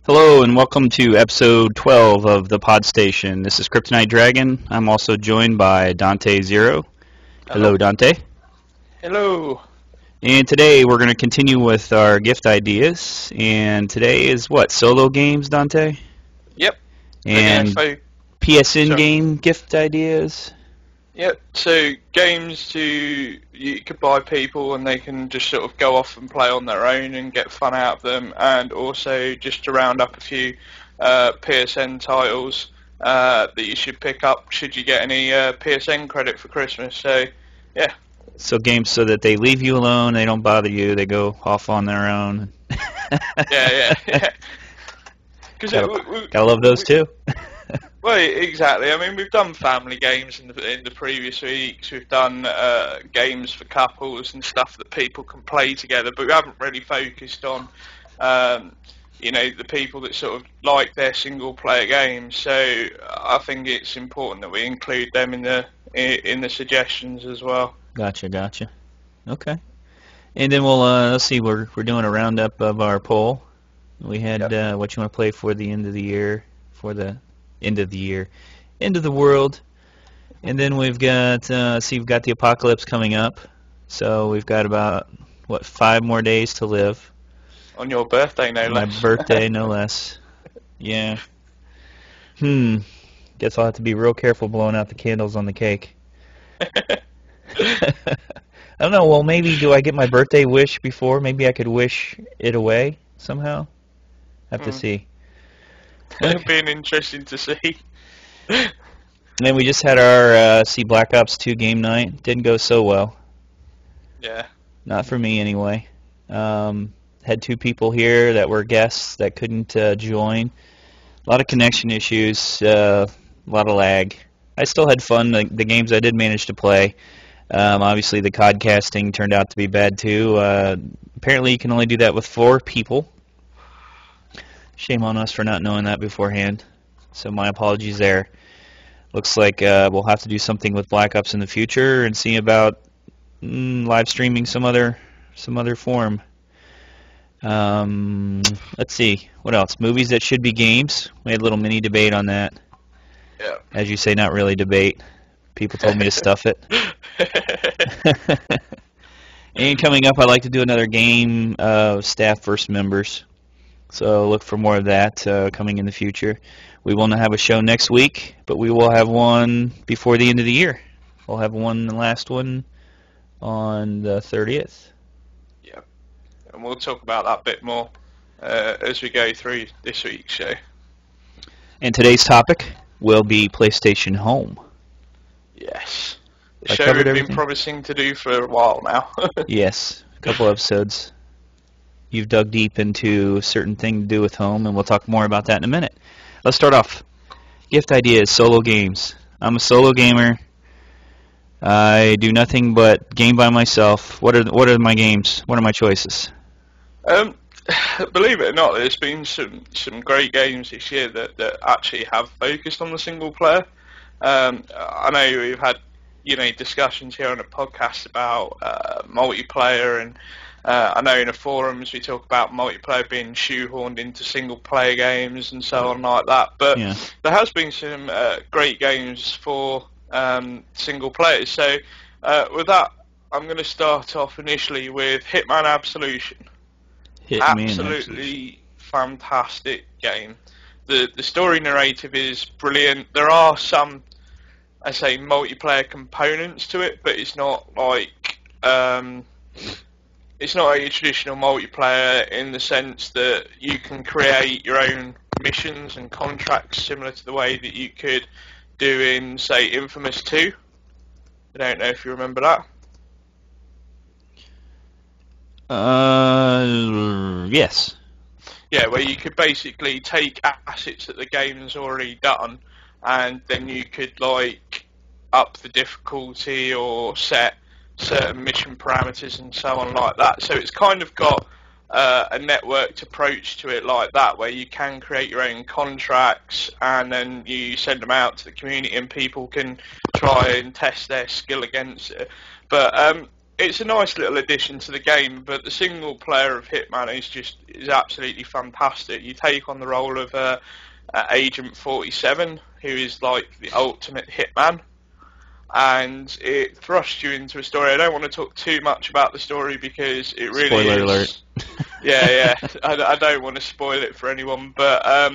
Hello and welcome to episode 12 of the PodStation. This is Kryptonite Dragon. I'm also joined by Dante Zero. Hello. Hello, Dante. Hello. And today we're going to continue with our gift ideas. And today is what? Solo games, Dante? Yep. And PSN game gift ideas? Yep. So games you could buy people and they can just sort of go off and play on their own and get fun out of them, and also just to round up a few PSN titles that you should pick up should you get any PSN credit for Christmas. So yeah. So games so that they leave you alone, they don't bother you, they go off on their own. Yeah. Gotta love those too. Well, exactly. I mean, we've done family games in the previous weeks. We've done games for couples and stuff that people can play together, but we haven't really focused on, the people that sort of like their single-player games. So I think it's important that we include them in the suggestions as well. Gotcha. Okay. And then we'll let's see. We're doing a roundup of our poll. We had what you want to play for the end of the year, for the end of the world, and then we've got we've got the apocalypse coming up, so we've got about 5 more days to live. On your birthday, no less. My birthday, no less. Yeah. Guess I'll have to be real careful blowing out the candles on the cake. I don't know. Well, maybe do I get my birthday wish before? Maybe I could wish it away somehow. Have to see. It'd be interesting to see. And then we just had our Black Ops 2 game night. Didn't go so well. Yeah. Not for me anyway. Had 2 people here that were guests that couldn't join. A lot of connection issues. A lot of lag. I still had fun. The games I did manage to play. Obviously, the codcasting turned out to be bad too. Apparently, you can only do that with 4 people. Shame on us for not knowing that beforehand. So my apologies there. Looks like we'll have to do something with Black Ops in the future and see about live streaming some other form. Let's see. What else? Movies that should be games. We had a little mini debate on that. Yeah. As you say, not really debate. People told me to stuff it. And coming up, I'd like to do another game of staff versus members. So look for more of that coming in the future. We will not have a show next week, but we will have one before the end of the year. We'll have one, the last one, on the 30th. Yeah, and we'll talk about that a bit more as we go through this week's show. And today's topic will be PlayStation Home. Yes. The show we've been promising to do for a while now. Yes, a couple episodes. You've dug deep into a certain thing to do with home, and we'll talk more about that in a minute. Let's start off. Gift ideas, solo games. I'm a solo gamer. I do nothing but game by myself. What are my games? What are my choices? Believe it or not, there's been some great games this year that actually have focused on the single player. I know we've had discussions here on the podcast about multiplayer, and I know in the forums we talk about multiplayer being shoehorned into single-player games and so on like that. But there has been some great games for single players. So with that, I'm going to start off initially with Hitman Absolution. Absolutely fantastic game. The story narrative is brilliant. There are some, I say, multiplayer components to it, but it's not like it's not a traditional multiplayer in the sense that you can create your own missions and contracts similar to the way that you could do in, say, Infamous 2. I don't know if you remember that. Yes. Yeah, where you could basically take assets that the game's already done, and then you could like up the difficulty or set certain mission parameters and so on like that. So it's kind of got a networked approach to it like that, where you can create your own contracts and then you send them out to the community and people can try and test their skill against it. But it's a nice little addition to the game, but the single player of Hitman is absolutely fantastic. You take on the role of Agent 47, who is like the ultimate hitman, and it thrusts you into a story. I don't want to talk too much about the story because it really Spoiler is. alert. Yeah. I don't want to spoil it for anyone, but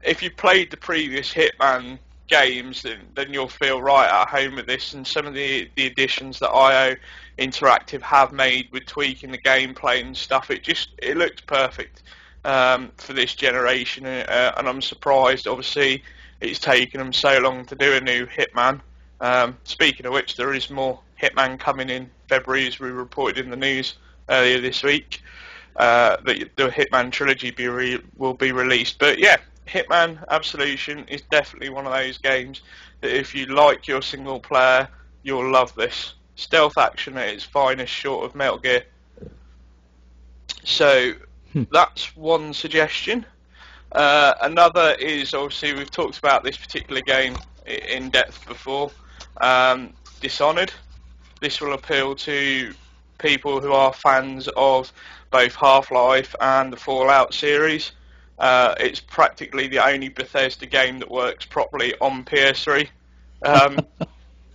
if you played the previous Hitman games, then you'll feel right at home with this. And some of the additions that IO Interactive have made with tweaking the gameplay and stuff, it looks perfect for this generation. And I'm surprised, obviously, it's taken them so long to do a new Hitman. Speaking of which, there is more Hitman coming in February, as we reported in the news earlier this week. That the Hitman trilogy will be released. But yeah, Hitman Absolution is definitely one of those games that if you like your single player, you'll love this. Stealth action at its finest, short of Metal Gear. So that's one suggestion. Another is, obviously, we've talked about this particular game in depth before. Dishonored. This will appeal to people who are fans of both Half-Life and the Fallout series. It's practically the only Bethesda game that works properly on PS3.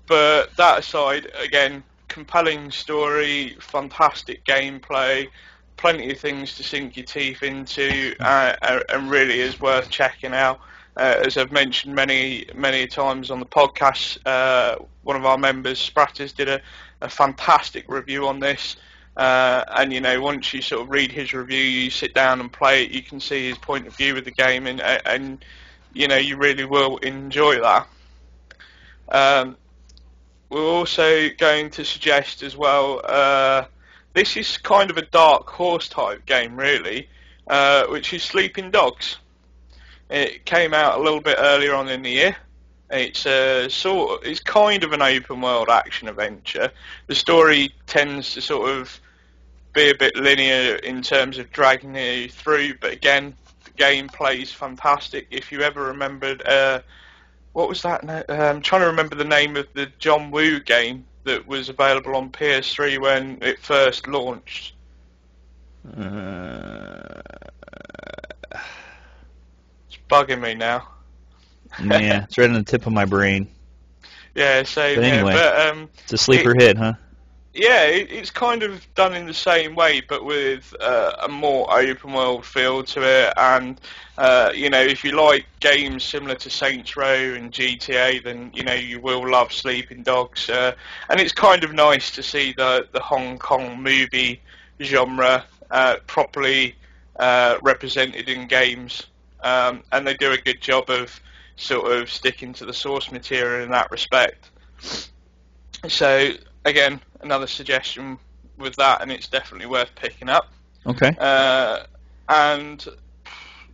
But that aside, again, compelling story, fantastic gameplay, plenty of things to sink your teeth into, and really is worth checking out. As I've mentioned many times on the podcast, one of our members, Spratters, did a fantastic review on this. And once you sort of read his review, you sit down and play it, you can see his point of view with the game, and you really will enjoy that. We're also going to suggest as well, this is kind of a dark horse type game really, which is Sleeping Dogs. It came out a little bit earlier on in the year. It's it's kind of an open world action adventure. The story tends to sort of be a bit linear in terms of dragging you through, but again, the gameplay is fantastic. If you ever remembered, what was that? I'm trying to remember the name of the John Woo game that was available on PS3 when it first launched. It's bugging me now. Yeah, it's right on the tip of my brain. Yeah, same. But anyway, it's a sleeper hit, huh? Yeah, it's kind of done in the same way, but with a more open world feel to it. And if you like games similar to Saints Row and GTA, then you will love Sleeping Dogs. And it's kind of nice to see the Hong Kong movie genre properly represented in games, and they do a good job of sort of sticking to the source material in that respect. So again, another suggestion with that, and it's definitely worth picking up. Okay. And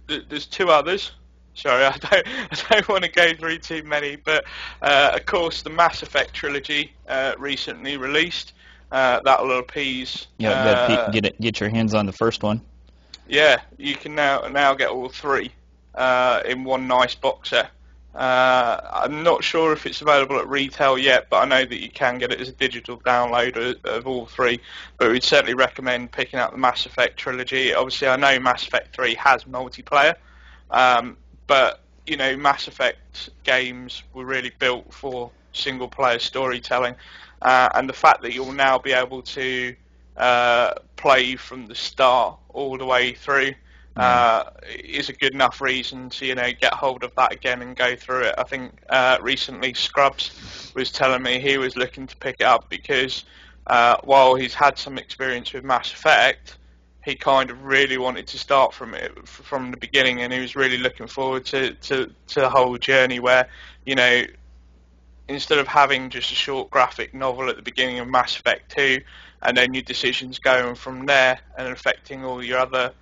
there's two others. Sorry, I don't want to go through too many, but of course the Mass Effect trilogy recently released. That'll appease. Yeah, get your hands on the first one. Yeah, you can now get all three in one nice box set. I'm not sure if it's available at retail yet, but I know that you can get it as a digital download of all three. But we'd certainly recommend picking out the Mass Effect trilogy. Obviously, I know Mass Effect 3 has multiplayer, but Mass Effect games were really built for single-player storytelling, and the fact that you'll now be able to play from the start all the way through is a good enough reason to get hold of that again and go through it. I think recently Scrubs was telling me he was looking to pick it up because while he's had some experience with Mass Effect, he kind of really wanted to start from the beginning, and he was really looking forward to the whole journey where instead of having just a short graphic novel at the beginning of Mass Effect 2 and then your decisions going from there and affecting all your other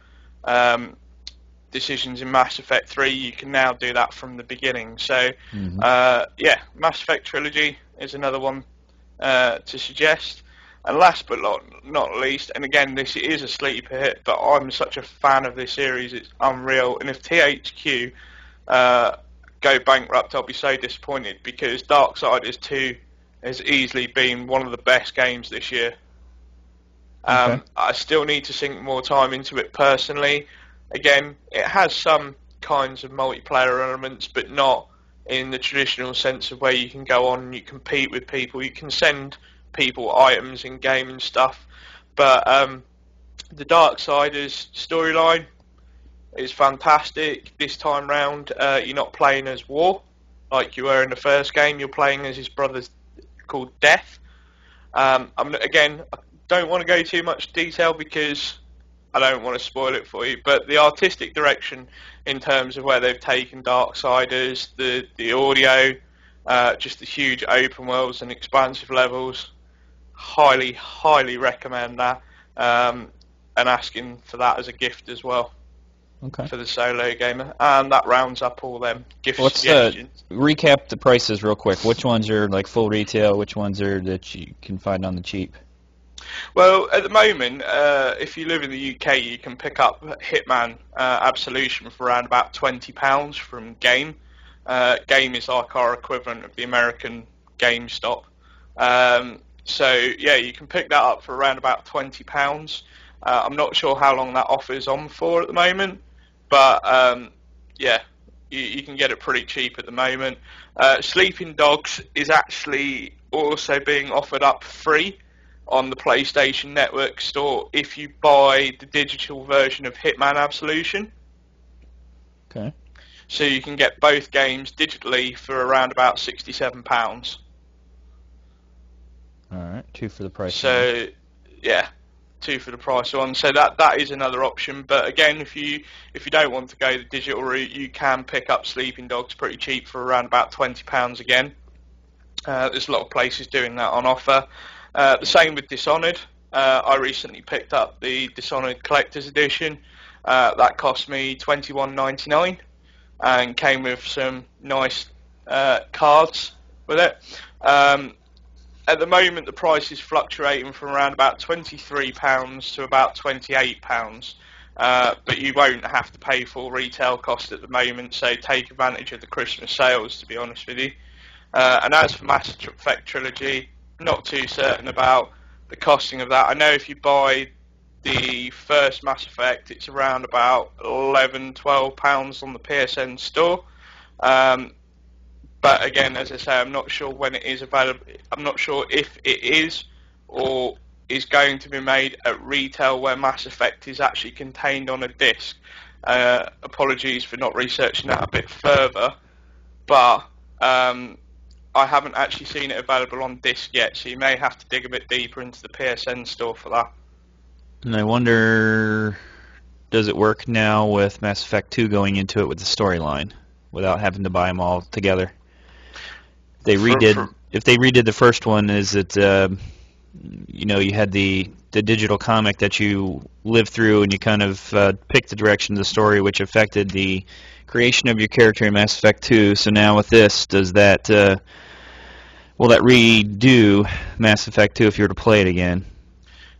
decisions in Mass Effect 3, you can now do that from the beginning. So, Mass Effect Trilogy is another one to suggest. And last but not least, and again, this is a sleeper hit, but I'm such a fan of this series, it's unreal. And if THQ go bankrupt, I'll be so disappointed, because Darksiders 2 has easily been one of the best games this year. Okay. I still need to sink more time into it personally. Again, it has some kinds of multiplayer elements, but not in the traditional sense of where you can go on and you compete with people. You can send people items in game and stuff, but the Darksiders storyline is fantastic. This time round, you're not playing as War like you were in the first game. You're playing as his brother's called Death. Again, I don't want to go too much detail because I don't want to spoil it for you, but the artistic direction in terms of where they've taken Darksiders, the audio, just the huge open worlds and expansive levels, highly recommend that, and asking for that as a gift as well. Okay. For the solo gamer, and that rounds up all them gift Let's suggestions. recap the prices real quick. Which ones are like full retail? Which ones are that you can find on the cheap? Well, at the moment, if you live in the UK, you can pick up Hitman Absolution for around about £20 from Game. Game is like our equivalent of the American GameStop. So yeah, you can pick that up for around about £20. I'm not sure how long that offer is on for at the moment, but yeah, you can get it pretty cheap at the moment. Sleeping Dogs is actually also being offered up free on the PlayStation Network store if you buy the digital version of Hitman Absolution. Okay. So you can get both games digitally for around about £67. All right, two for the price. So yeah, two for the price of one. So that is another option. But again, if you don't want to go the digital route, you can pick up Sleeping Dogs pretty cheap for around about £20 again. There's a lot of places doing that on offer. The same with Dishonored. I recently picked up the Dishonored Collector's Edition. That cost me $21.99 and came with some nice cards with it. At the moment, the price is fluctuating from around about £23 to about £28, but you won't have to pay full retail cost at the moment, so take advantage of the Christmas sales, to be honest with you. And as for Mass Effect Trilogy, not too certain about the costing of that. I know if you buy the first Mass Effect, it's around about £11-12 on the PSN store. But again, as I say, I'm not sure when it is available. I'm not sure if it is or is going to be made at retail where Mass Effect is actually contained on a disc. Apologies for not researching that a bit further, but I haven't actually seen it available on disc yet, so you may have to dig a bit deeper into the PSN store for that. And I wonder, does it work now with Mass Effect 2 going into it with the storyline without having to buy them all together? If they redid the first one, is it you had the digital comic that you lived through and you kind of picked the direction of the story, which affected the creation of your character in Mass Effect 2. So now with this, does that will that redo Mass Effect 2 if you were to play it again?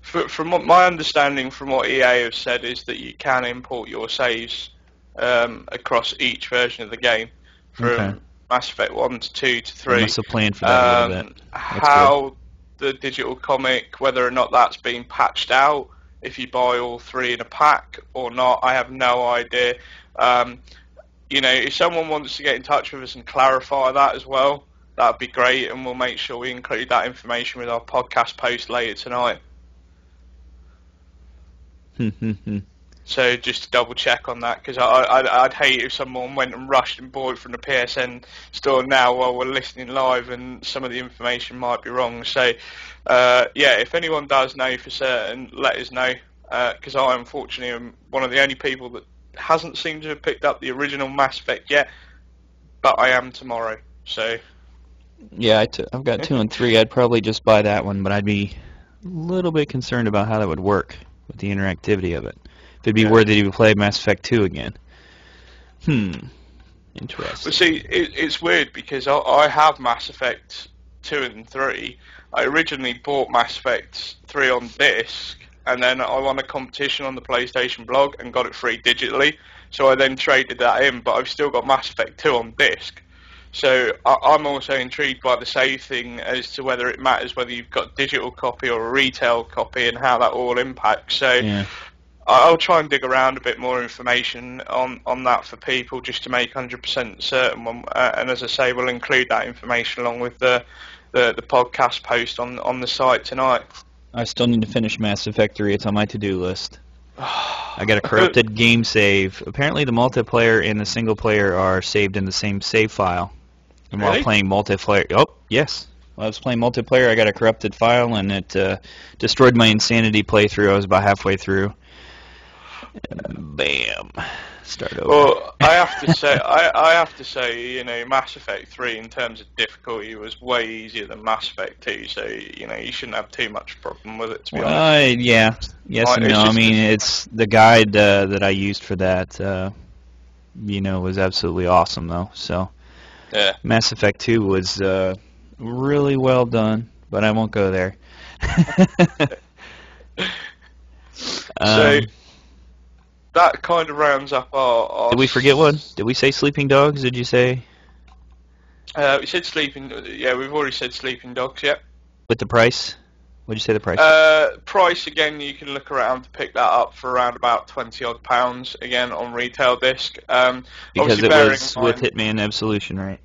From what my understanding, from what EA have said, is that you can import your saves across each version of the game from Mass Effect 1 to 2 to 3. I must have planned for that a little bit. How the digital comic, whether or not that's being patched out, if you buy all three in a pack or not, I have no idea. If someone wants to get in touch with us and clarify that as well, that would be great, and we'll make sure we include that information with our podcast post later tonight. So just to double check on that, because I'd hate if someone went and rushed and bought it from the PSN store now while we're listening live and some of the information might be wrong. So if anyone does know for certain, let us know, because I unfortunately am one of the only people that hasn't seemed to have picked up the original Mass Effect yet, but I am tomorrow. So yeah, I've got 2 and 3. I'd probably just buy that one, but I'd be a little bit concerned about how that would work with the interactivity of it. If it'd be worthy to play Mass Effect 2 again. Interesting. But see, it's weird because I have Mass Effect 2 and 3. I originally bought Mass Effect 3 on disc, and then I won a competition on the PlayStation blog and got it free digitally. So I then traded that in, but I've still got Mass Effect 2 on disc. So I'm also intrigued by the save thing as to whether it matters whether you've got a digital copy or a retail copy and how that all impacts. So Yeah. I'll try and dig around a bit more information on that for people just to make 100% certain. And as I say, we'll include that information along with the podcast post on the site tonight. I still need to finish Mass Effect 3. It's on my to-do list. I got a corrupted game save. Apparently the multiplayer and the single player are saved in the same save file. And Really? while playing multiplayer... Oh, yes. While I was playing multiplayer, I got a corrupted file, and it destroyed my Insanity playthrough. I was about halfway through. And bam. Start over. Well, I have to say, you know, Mass Effect 3 in terms of difficulty was way easier than Mass Effect 2, so, you know, you shouldn't have too much problem with it, to be honest. Yeah. Yes Like, and no. I mean, it's the guide that I used for that, you know, was absolutely awesome, though. So, yeah. Mass Effect 2 was really well done, but I won't go there. So that kind of rounds up our did we forget one? Did we say Sleeping Dogs? Did you say? We said sleeping. Yeah, we've already said Sleeping Dogs. Yeah. With the price? What did you say the price? Price again, you can look around to pick that up for around about £20 again on retail disc. Because it was with Hitman Absolution, right?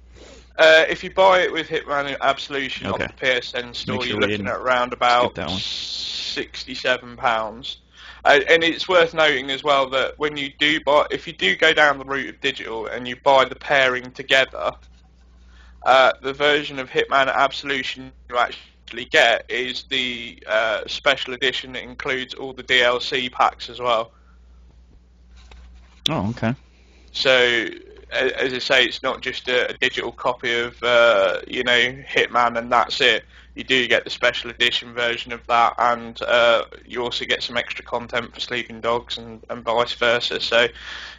If you buy it with Hitman Absolution on Okay. the PSN store, Sure you're we looking didn't at around about that one. £67. And it's worth noting as well that when you do buy, if you do go down the route of digital and you buy the pairing together, the version of Hitman Absolution you actually get is the special edition that includes all the DLC packs as well. Oh, okay. So, as I say, it's not just a digital copy of, you know, Hitman and that's it. You do get the special edition version of that, and you also get some extra content for Sleeping Dogs and vice versa. So,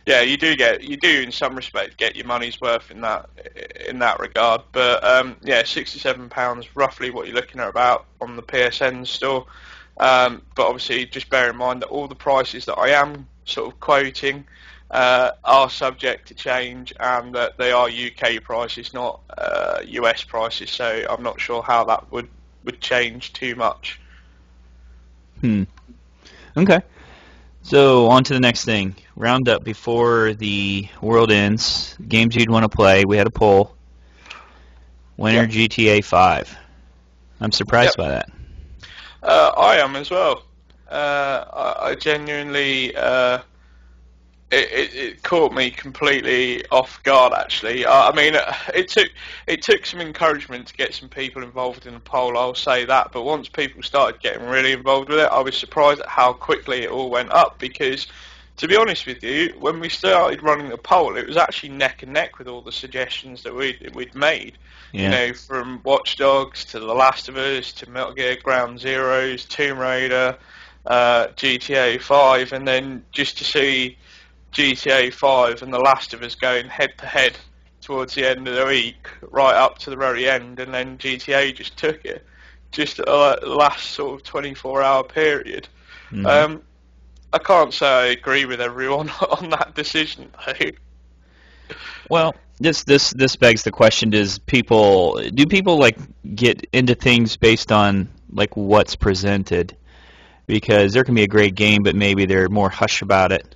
yeah, you do in some respect get your money's worth in that regard. But yeah, £67 roughly what you're looking at about on the PSN store. But obviously, just bear in mind that all the prices that I am sort of quoting are subject to change, and that they are UK prices, not US prices. So I'm not sure how that would change too much. Okay. So on to the next thing. Roundup before the world ends. Games you'd want to play. We had a poll. Winner GTA 5. I'm surprised by that. I am as well. I genuinely. It caught me completely off guard. Actually, I mean, it took some encouragement to get some people involved in the poll. I'll say that. But once people started getting really involved with it, I was surprised at how quickly it all went up. Because, to be honest with you, when we started running the poll, it was actually neck and neck with all the suggestions that we'd made. Yeah. You know, from Watch Dogs to The Last of Us to Metal Gear Ground Zeroes, Tomb Raider, GTA 5, and then just to see GTA 5 and The Last of Us going head to head towards the end of the week, right up to the very end, and then GTA just took it, just at the last sort of 24-hour period. Mm-hmm. I can't say I agree with everyone on that decision, though. Well, this begs the question: do people like get into things based on like what's presented? Because there can be a great game, but maybe they're more hush about it.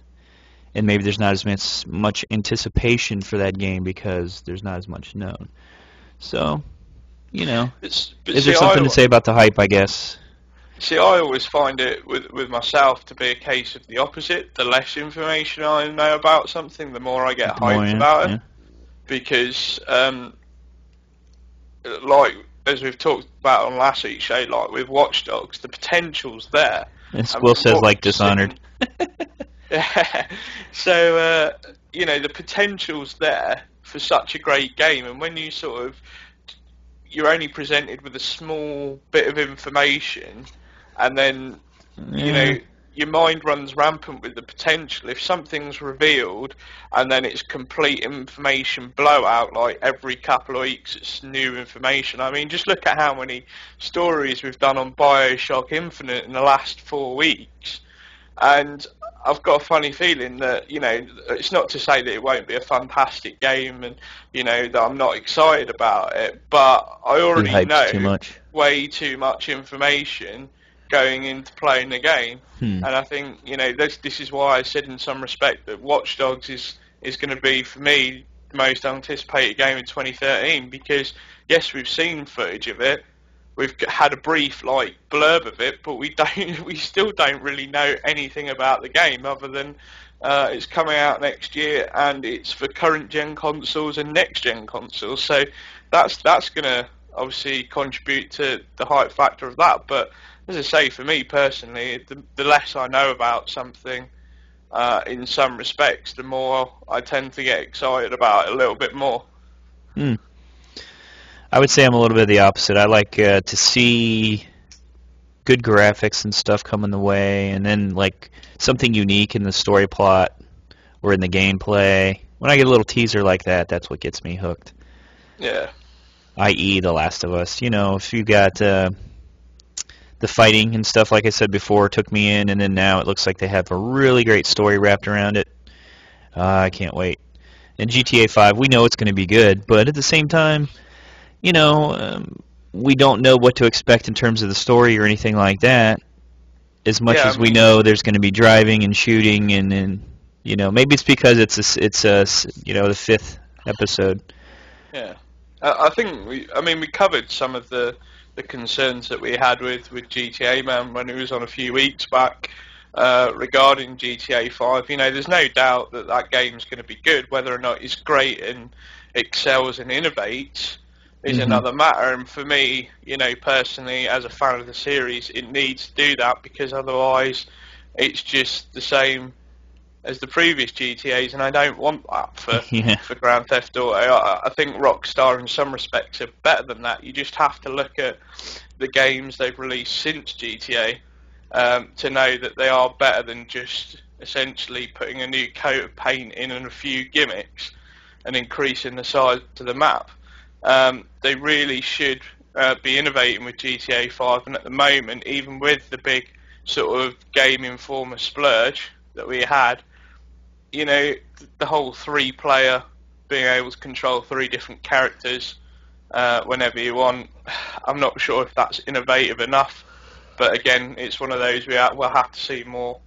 And maybe there's not as much anticipation for that game because there's not as much known. So, you know, is there something to say about the hype, I guess? See, I always find it with myself to be a case of the opposite. The less information I know about something, the more I get hyped about it. Yeah. Because, like, as we've talked about on last week's show, like with Watch Dogs, the potential's there. As Will says, like Dishonored. So, you know, the potential's there for such a great game, and when you're only presented with a small bit of information, and then, you know, your mind runs rampant with the potential. If something's revealed, and then it's complete information blowout, like every couple of weeks it's new information. I mean, just look at how many stories we've done on BioShock Infinite in the last 4 weeks. And I've got a funny feeling that, it's not to say that it won't be a fantastic game and, that I'm not excited about it, but I Too already hyped, know too much. way too much information going into playing the game. Hmm. And I think, this is why I said in some respect that Watch Dogs is going to be, for me, the most anticipated game in 2013, because, yes, we've seen footage of it, we've had a brief blurb of it, but we still don't really know anything about the game other than it's coming out next year and it's for current gen consoles and next gen consoles. So that's going to obviously contribute to the hype factor of that. But as I say, for me personally, the less I know about something, in some respects, the more I tend to get excited about it a little bit more. Hmm. I would say I'm a little bit the opposite. I like to see good graphics and stuff coming the way, and then like something unique in the story plot or in the gameplay. When I get a little teaser like that, that's what gets me hooked. Yeah. I.e., The Last of Us. If you got the fighting and stuff, like I said before, took me in, and then now it looks like they have a really great story wrapped around it. I can't wait. And GTA 5, we know it's going to be good, but at the same time, we don't know what to expect in terms of the story or anything like that, as much Yeah, as we know there's going to be driving and shooting, and maybe it's because it's the fifth episode. Yeah, I think we covered some of the concerns that we had with GTA, man, when it was on a few weeks back, regarding GTA 5. There's no doubt that that game's going to be good. Whether or not it's great and excels and innovates is another matter. And for me, personally, as a fan of the series, it needs to do that, because otherwise it's just the same as the previous GTAs, and I don't want that Yeah. for Grand Theft Auto. I think Rockstar in some respects are better than that. You just have to look at the games they've released since GTA, to know that they are better than just essentially putting a new coat of paint in and a few gimmicks and increasing the size of the map. They really should be innovating with GTA 5, and at the moment, even with the big sort of Game Informer splurge that we had, the whole three-player, being able to control three different characters whenever you want, I'm not sure if that's innovative enough. But again, it's one of those we'll have to see more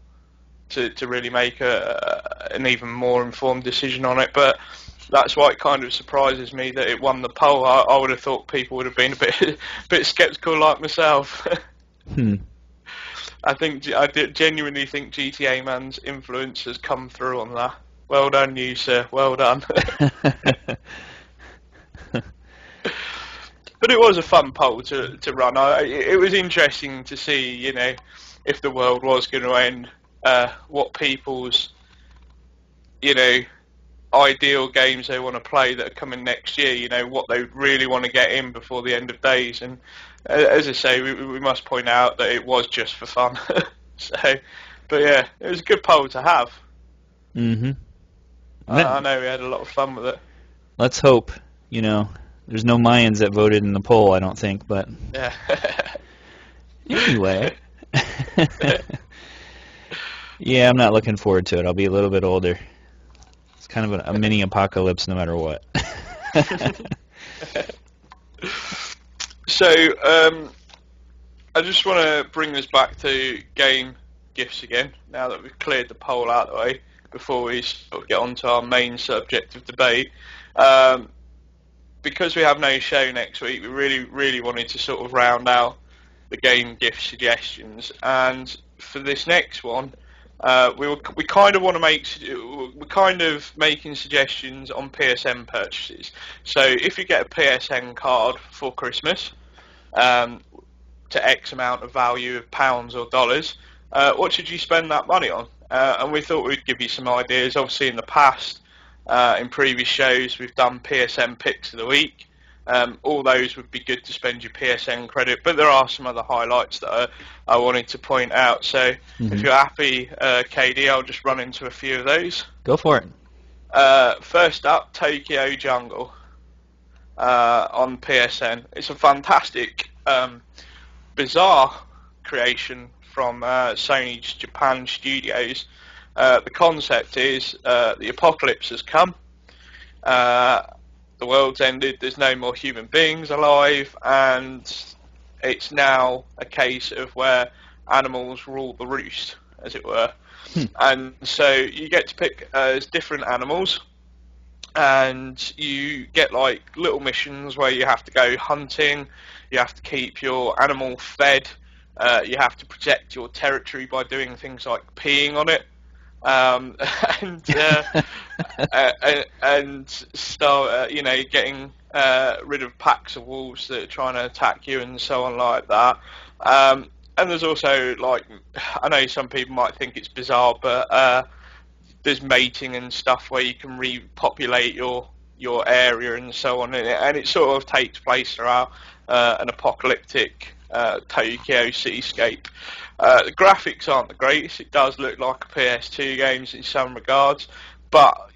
to really make an even more informed decision on it. But that's why it kind of surprises me that it won the poll. I would have thought people would have been a bit sceptical like myself. I genuinely think GTA Man's influence has come through on that. Well done, you sir. Well done. But it was a fun poll to run. It was interesting to see, if the world was going to end, what people's, ideal games they want to play that are coming next year, what they really want to get in before the end of days. And as I say, we must point out that it was just for fun. But yeah, it was a good poll to have. Mm-hmm. I know we had a lot of fun with it. Let's hope, there's no Mayans that voted in the poll, I don't think, but yeah. Anyway. Yeah, I'm not looking forward to it. I'll be a little bit older. It's kind of a mini apocalypse no matter what. So, I just want to bring this back to game gifts again, now that we've cleared the poll out of the way, before we sort of get on to our main subject of debate. Because we have no show next week, we really wanted to sort of round out the game gift suggestions, and for this next one, we kind of want to we're kind of making suggestions on PSN purchases. So if you get a PSN card for Christmas, to X amount of value of pounds or dollars, what should you spend that money on? And we thought we'd give you some ideas. Obviously in the past, in previous shows, we've done PSN picks of the week. All those would be good to spend your PSN credit, but there are some other highlights that I wanted to point out. So if you're happy, KD, I'll just run into a few of those. Go for it. First up, Tokyo Jungle on PSN. It's a fantastic, bizarre creation from Sony's Japan studios. The concept is the apocalypse has come. The world's ended. There's no more human beings alive, and it's now a case of where animals rule the roost, as it were. And so you get to pick different animals, and you get like little missions where you have to go hunting, you have to keep your animal fed, you have to protect your territory by doing things like peeing on it, and start getting rid of packs of wolves that are trying to attack you and so on like that. And there's also, like, I know some people might think it's bizarre, but there's mating and stuff where you can repopulate your area and so on, and it sort of takes place throughout an apocalyptic Tokyo cityscape. The graphics aren't the greatest. It does look like a PS2 game in some regards, but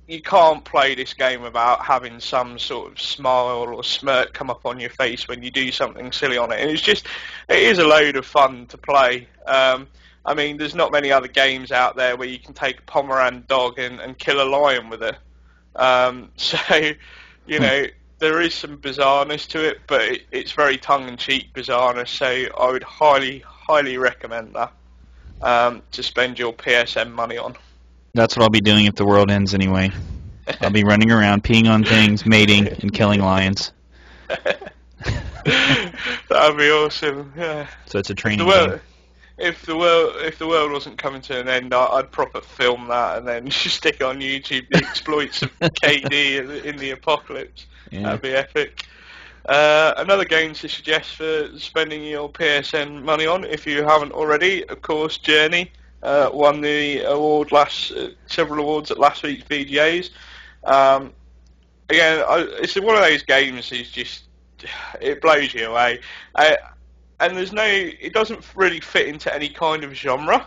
you can't play this game without having some sort of smile or smirk come up on your face when you do something silly on it. And it is a load of fun to play. I mean, there's not many other games out there where you can take a Pomeranian dog and kill a lion with it. So, there is some bizarreness to it, but it's very tongue-in-cheek bizarreness, so I would highly, highly recommend that to spend your PSN money on. That's what I'll be doing if the world ends anyway. I'll be running around, peeing on things, mating, and killing lions. That would be awesome. Yeah. So it's a training game. If the world wasn't coming to an end, I'd proper film that and then just stick it on YouTube, the exploits of KD in the apocalypse. Yeah. That'd be epic. Another game to suggest for spending your PSN money on, if you haven't already, of course, Journey. Won the award several awards at last week's VGAs. Again, it's one of those games. It blows you away, and it doesn't really fit into any kind of genre.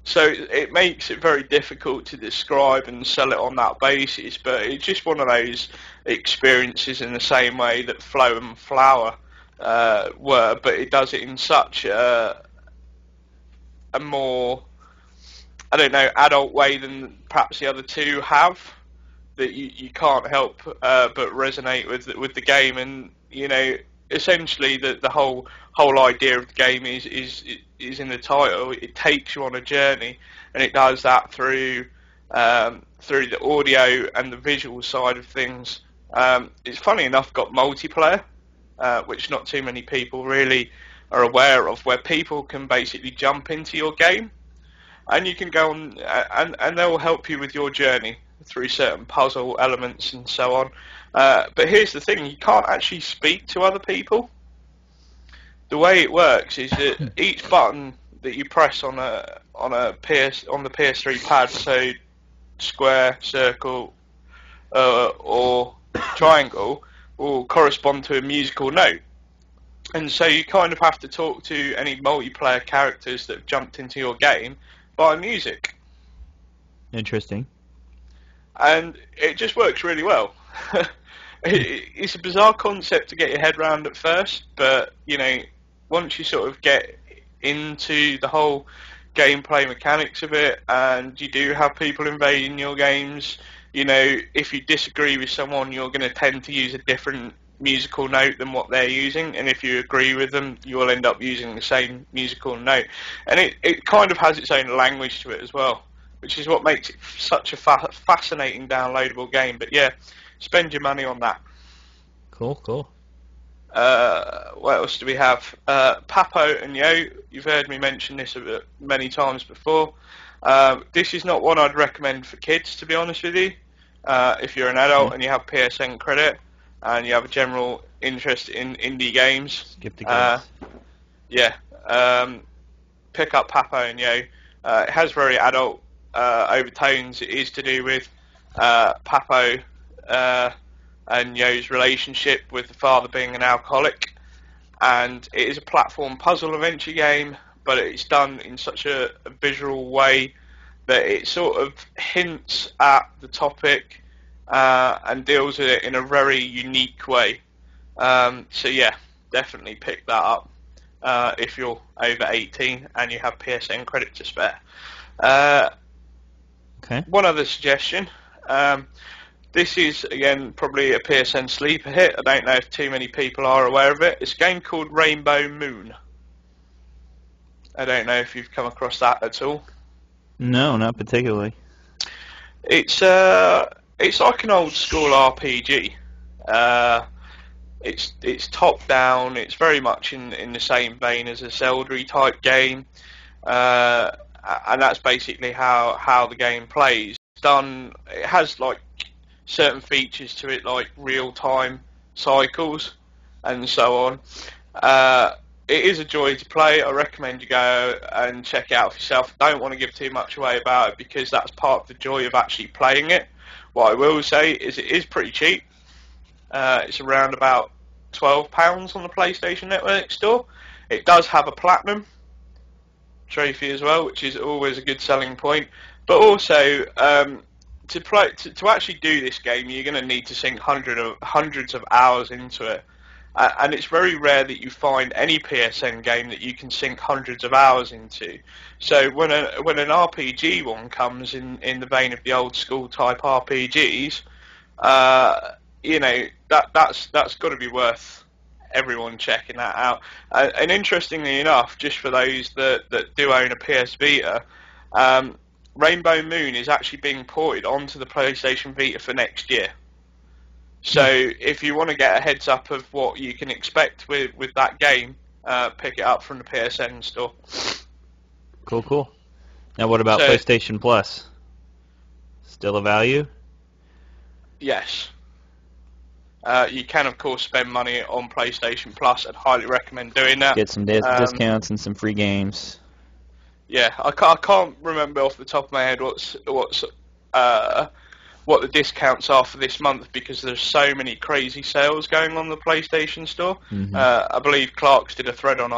So it makes it very difficult to describe and sell it on that basis. But it's just one of those experiences in the same way that Flow and Flower were, but it does it in such a more, I don't know, adult way than perhaps the other two have, that you can't help but resonate with the game. And essentially the whole idea of the game is in the title. It takes you on a journey, and it does that through the audio and the visual side of things. It's funny enough got multiplayer, which not too many people really are aware of, where people can basically jump into your game and you can go on and they'll help you with your journey through certain puzzle elements and so on. But here's the thing, you can't actually speak to other people. The way it works is that each button that you press on the PS3 pad, so square, circle, or triangle, will correspond to a musical note. And so you kind of have to talk to any multiplayer characters that have jumped into your game via music. Interesting. And it just works really well. It's a bizarre concept to get your head around at first, but, once you sort of get into the whole gameplay mechanics of it, and you do have people invading your games, if you disagree with someone, you're going to tend to use a different musical note than what they're using, and if you agree with them, you will end up using the same musical note. And it kind of has its own language to it as well, which is what makes it such a fascinating downloadable game. But yeah, spend your money on that. Cool. What else do we have? Papo and Yo, you've heard me mention this many times before. This is not one I'd recommend for kids, to be honest with you. If you're an adult and you have PSN credit and you have a general interest in indie games, skip the games. Pick up Papo and Yo. It has very adult overtones. It is to do with Papo and Yo's relationship with the father being an alcoholic, and it is a platform puzzle adventure game, but it's done in such a visual way that it sort of hints at the topic and deals with it in a very unique way. So yeah, definitely pick that up if you're over 18 and you have PSN credit to spare. Okay. One other suggestion. This is, again, probably a PSN sleeper hit. I don't know if too many people are aware of it. It's a game called Rainbow Moon. I don't know if you've come across that at all. No, not particularly. It's like an old school RPG. It's top down. It's very much in the same vein as a Zelda type game, and that's basically how the game plays. It has like certain features to it, like real time cycles and so on. It is a joy to play. I recommend you go and check it out for yourself. I don't want to give too much away about it because that's part of the joy of actually playing it. What I will say is it is pretty cheap. It's around about £12 on the PlayStation Network store. It does have a platinum trophy as well, which is always a good selling point. But also, to actually do this game, you're going to need to sink hundreds of hours into it. And it's very rare that you find any PSN game that you can sink hundreds of hours into. So when an RPG one comes in the vein of the old school type RPGs, that's got to be worth everyone checking that out. And interestingly enough, just for those that do own a PS Vita, Rainbow Moon is actually being ported onto the PlayStation Vita for next year. So if you want to get a heads up of what you can expect with that game, pick it up from the PSN store. Cool. Now what about PlayStation Plus? Still a value? Yes. You can, of course, spend money on PlayStation Plus. I'd highly recommend doing that. Get some discounts and some free games. Yeah, I can't remember off the top of my head what the discounts are for this month because there's so many crazy sales going on the PlayStation Store. Mm-hmm. I believe Clark's did a thread on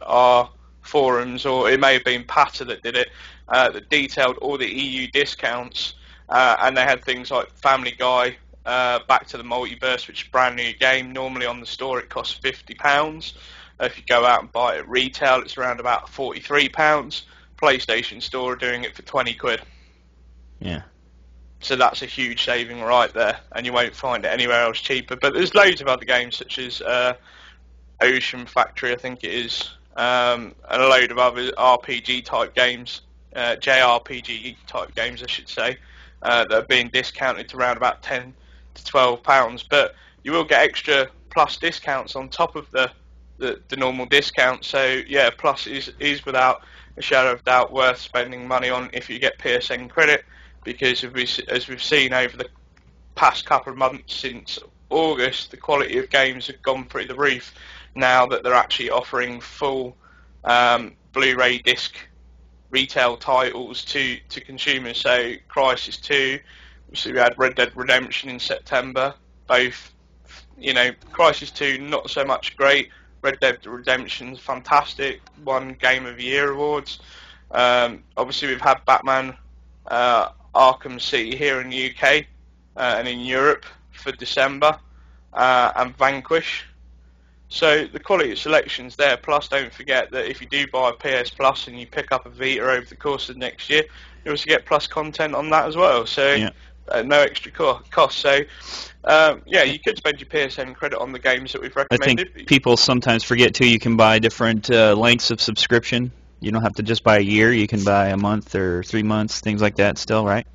our forums, or it may have been Patter that did it, that detailed all the EU discounts, and they had things like Family Guy, Back to the Multiverse, which is a brand new game. Normally on the store it costs £50. If you go out and buy it at retail, it's around about £43. PlayStation Store are doing it for 20 quid. Yeah. So that's a huge saving right there, and you won't find it anywhere else cheaper. But there's loads of other games such as Ocean Factory, I think it is, and a load of other RPG type games, JRPG type games, I should say, that are being discounted to around about £10 to £12. But you will get extra Plus discounts on top of the normal discount. So yeah, Plus is without a shadow of doubt worth spending money on if you get PSN credit. Because as we've seen over the past couple of months since August, the quality of games have gone through the roof now that they're actually offering full Blu-ray disc retail titles to consumers. So Crysis 2, obviously we had Red Dead Redemption in September. Both, Crysis 2 not so much great. Red Dead Redemption's fantastic, won Game of the Year awards. Obviously we've had Batman Arkham City here in the UK and in Europe for December, and Vanquish. So the quality of selection's there. Plus, don't forget that if you do buy a PS Plus and you pick up a Vita over the course of next year, you also get Plus content on that as well. So no extra cost. So you could spend your PSN credit on the games that we've recommended. I think people sometimes forget too. You can buy different lengths of subscription. You don't have to just buy a year. You can buy a month or 3 months, things like that still, right?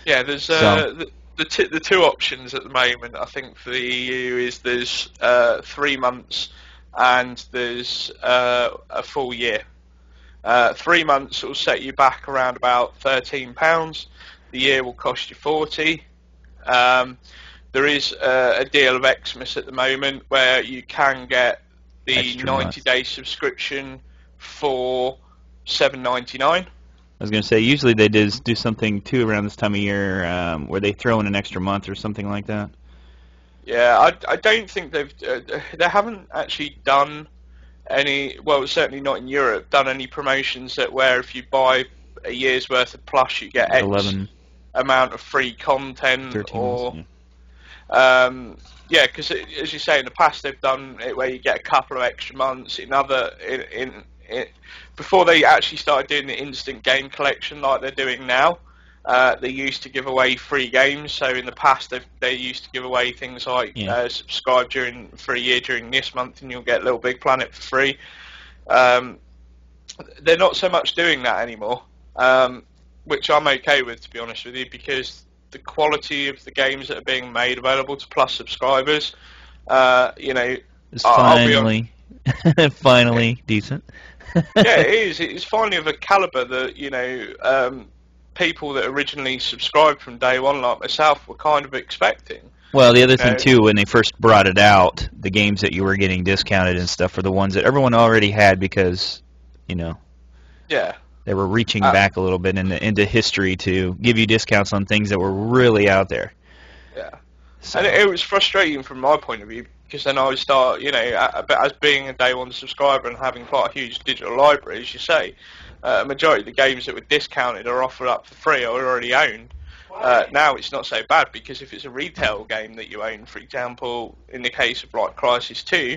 Yeah, there's the two options at the moment, I think, for the EU is there's 3 months and there's a full year. 3 months will set you back around about £13. The year will cost you £40. There is a deal of Xmas at the moment where you can get the 90-day subscription for $7.99. I was going to say, usually they do something too around this time of year where they throw in an extra month or something like that. Yeah, I don't think they haven't actually done any, well, certainly not in Europe, done any promotions that where if you buy a year's worth of Plus you get X 11 amount of free content 13 or months, because as you say, in the past they've done it where you get a couple of extra months. In before they actually started doing the instant game collection like they're doing now, they used to give away free games. So in the past, they used to give away things like subscribe for a year during this month, and you'll get Little Big Planet for free. They're not so much doing that anymore, which I'm okay with, to be honest with you, because the quality of the games that are being made available to Plus subscribers, it's finally finally decent. Yeah, it is. It's finally of a caliber that people that originally subscribed from day one, like myself, were kind of expecting. Well, the other thing too, when they first brought it out, the games that you were getting discounted and stuff were the ones that everyone already had because, they were reaching back a little bit into history to give you discounts on things that were really out there. Yeah, so. And it was frustrating from my point of view, because then I would start, as being a day one subscriber and having quite a huge digital library, as you say, a majority of the games that were discounted or offered up for free I already owned. Now it's not so bad, because if it's a retail game that you own, for example, in the case of like Crysis 2,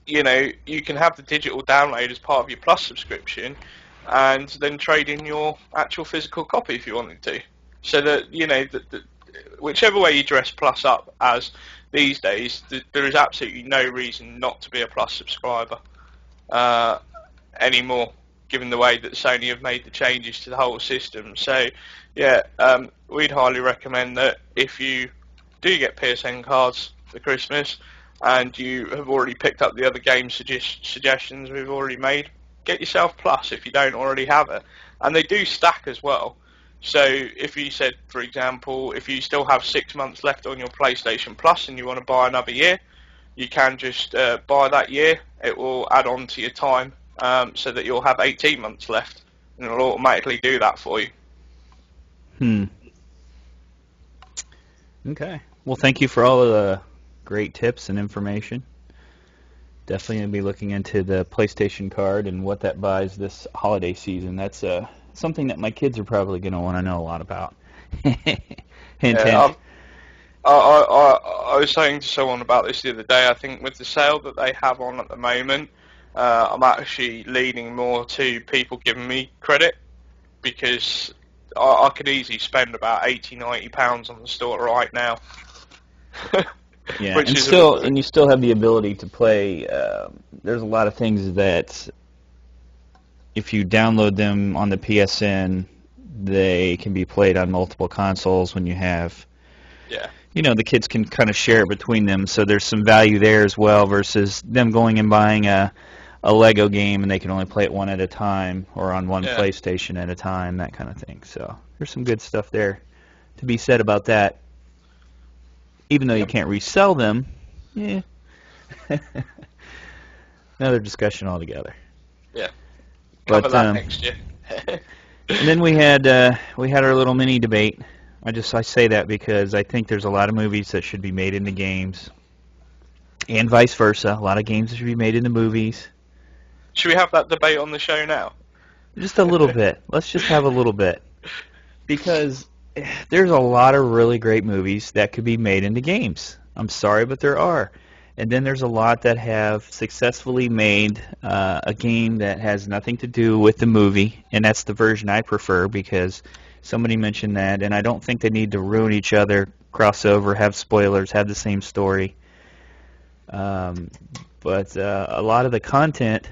you can have the digital download as part of your Plus subscription, and then trade in your actual physical copy if you wanted to. So that whichever way you dress Plus up as these days, there is absolutely no reason not to be a Plus subscriber anymore, given the way that Sony have made the changes to the whole system. So, we'd highly recommend that if you do get PSN cards for Christmas and you have already picked up the other game suggestions we've already made, get yourself Plus if you don't already have it. And they do stack as well. So if you said, for example, if you still have 6 months left on your PlayStation Plus and you want to buy another year, you can just buy that year. It will add on to your time so that you'll have 18 months left, and it will automatically do that for you. Okay. Well, thank you for all of the great tips and information. Definitely going to be looking into the PlayStation card and what that buys this holiday season. That's something that my kids are probably going to want to know a lot about. I was saying to someone about this the other day. I think with the sale that they have on at the moment, I'm actually leaning more to people giving me credit, because I could easily spend about £80-90 on the store right now. Yeah, and you still have the ability to play. There's a lot of things that, if you download them on the PSN, they can be played on multiple consoles when you have. Yeah. The kids can kind of share it between them, so there's some value there as well, versus them going and buying a Lego game and they can only play it one at a time, or on one PlayStation at a time, that kind of thing. So there's some good stuff there to be said about that. Even though you can't resell them, another discussion altogether. Yeah, cover that next year. And then we had our little mini debate. I say that because I think there's a lot of movies that should be made into games, and vice versa. A lot of games that should be made into movies. Should we have that debate on the show now? Just a little bit. Let's just have a little bit, because there's a lot of really great movies that could be made into games. I'm sorry, but there are. And then there's a lot that have successfully made a game that has nothing to do with the movie, and that's the version I prefer, because somebody mentioned that, and I don't think they need to ruin each other, cross over, have spoilers, have the same story. But a lot of the content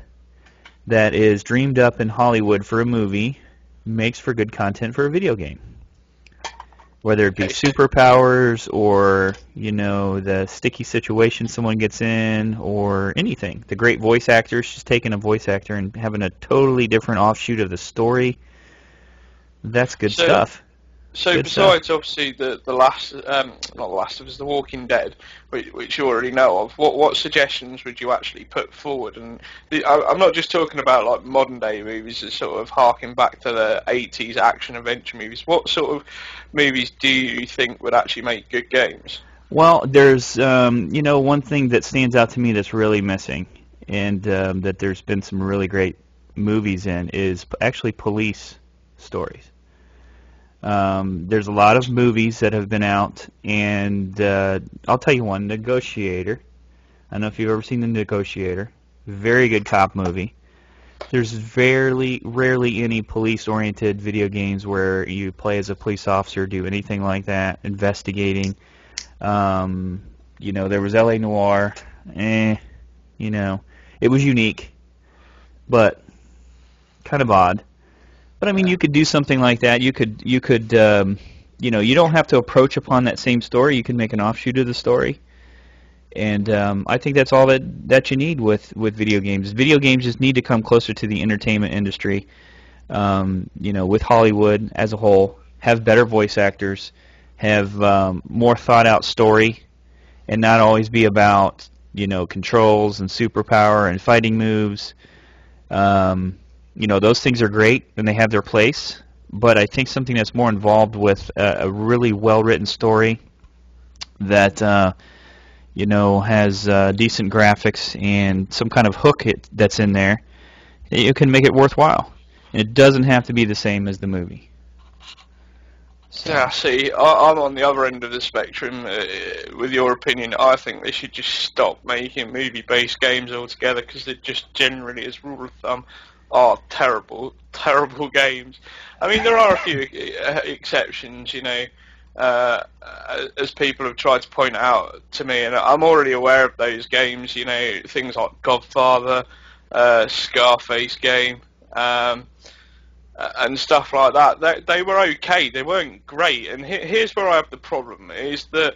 that is dreamed up in Hollywood for a movie makes for good content for a video game. Whether it be superpowers, or the sticky situation someone gets in, or anything. The great voice actors, just taking a voice actor and having a totally different offshoot of the story. That's good stuff. So good besides stuff. Obviously the last, not the Last of Us, The Walking Dead, which you already know of, what suggestions would you actually put forward? And I'm not just talking about like modern day movies that sort of harken back to the 80s action adventure movies. What sort of movies do you think would actually make good games? Well, there's one thing that stands out to me that's really missing, and that there's been some really great movies in, is actually police stories. There's a lot of movies that have been out, and I'll tell you one, Negotiator. I don't know if you've ever seen The Negotiator. Very good cop movie. There's rarely any police-oriented video games where you play as a police officer, do anything like that, investigating. Um, there was L.A. Noire. You know, it was unique, but kind of odd. But I mean, you could do something like that. You don't have to approach upon that same story. You can make an offshoot of the story. And I think that's all that you need with video games. Video games just need to come closer to the entertainment industry, with Hollywood as a whole, have better voice actors, have more thought-out story, and not always be about, controls and superpower and fighting moves. Those things are great and they have their place, but I think something that's more involved with a really well-written story that has decent graphics and some kind of hook that's in there, you can make it worthwhile. And it doesn't have to be the same as the movie. So. Yeah, see, I'm on the other end of the spectrum with your opinion. I think they should just stop making movie-based games altogether because they just generally, as rule of thumb, are terrible, terrible games. I mean, there are a few exceptions, as people have tried to point out to me, and I'm already aware of those games, things like Godfather, Scarface game, and stuff like that. They were okay, they weren't great, and here's where I have the problem, is that,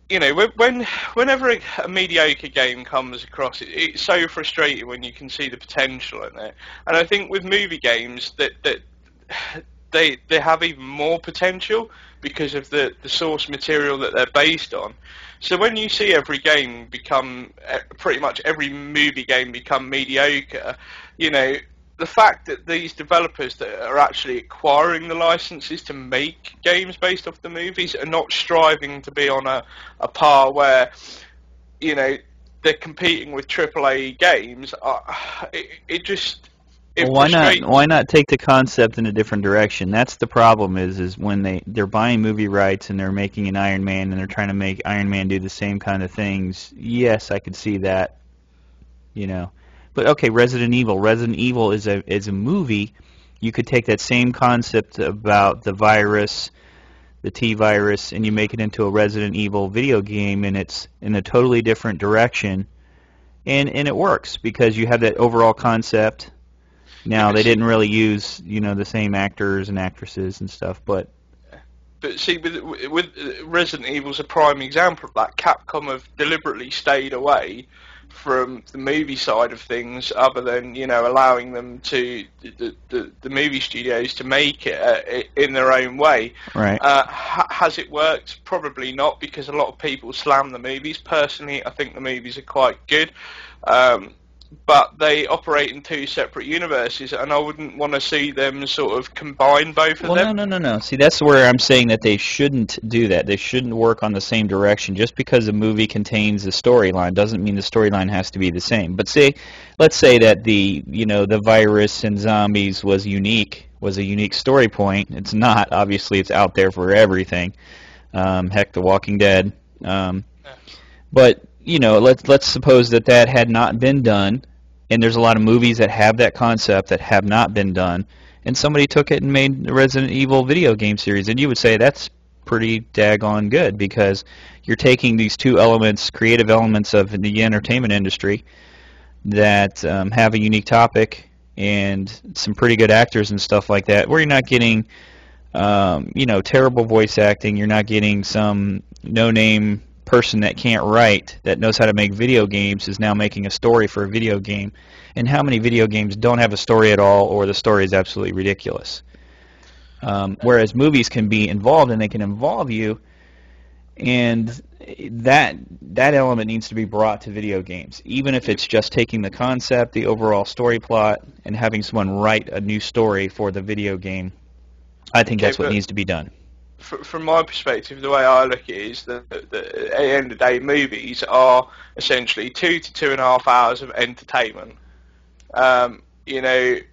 whenever a mediocre game comes across, it's so frustrating when you can see the potential in it, and I think with movie games that they have even more potential because of the source material that they're based on. So when you see every game become, pretty much every movie game become mediocre, the fact that these developers that are actually acquiring the licenses to make games based off the movies are not striving to be on a par where, they're competing with AAA games, it just... Well, why not take the concept in a different direction? That's the problem is when they're buying movie rights and they're making an Iron Man and they're trying to make Iron Man do the same kind of things. Yes, I could see that. But okay, Resident Evil. Resident Evil is a movie. You could take that same concept about the virus, the T virus, and you make it into a Resident Evil video game, and it's in a totally different direction, and it works because you have that overall concept. Now, they didn't really use, the same actors and actresses and stuff, but see, with Resident Evil's a prime example of that. Capcom have deliberately stayed away from the movie side of things, other than allowing them to the movie studios to make it in their own way. Right. Has it worked? Probably not, because a lot of people slam the movies. Personally, I think the movies are quite good. But they operate in two separate universes, and I wouldn't want to see them sort of combine both of them. Well, no. See, that's where I'm saying that they shouldn't do that. They shouldn't work on the same direction. Just because a movie contains a storyline doesn't mean the storyline has to be the same. But let's say that the virus and zombies was a unique story point. It's not. Obviously, it's out there for everything. Heck, The Walking Dead. But let's suppose that had not been done, and there's a lot of movies that have that concept that have not been done, and somebody took it and made the Resident Evil video game series, and you would say that's pretty daggone good, because you're taking these two elements, creative elements of the entertainment industry that have a unique topic and some pretty good actors and stuff like that, where you're not getting terrible voice acting, you're not getting some no-name person that can't write, that knows how to make video games, is now making a story for a video game. And how many video games don't have a story at all, or the story is absolutely ridiculous? Whereas movies can be involved, and they can involve you, and that element needs to be brought to video games, even if it's just taking the concept, the overall story plot, and having someone write a new story for the video game. I think that's what needs to be done. From my perspective, the way I look at it is that at the end of the day, movies are essentially 2 to 2.5 hours of entertainment. Obviously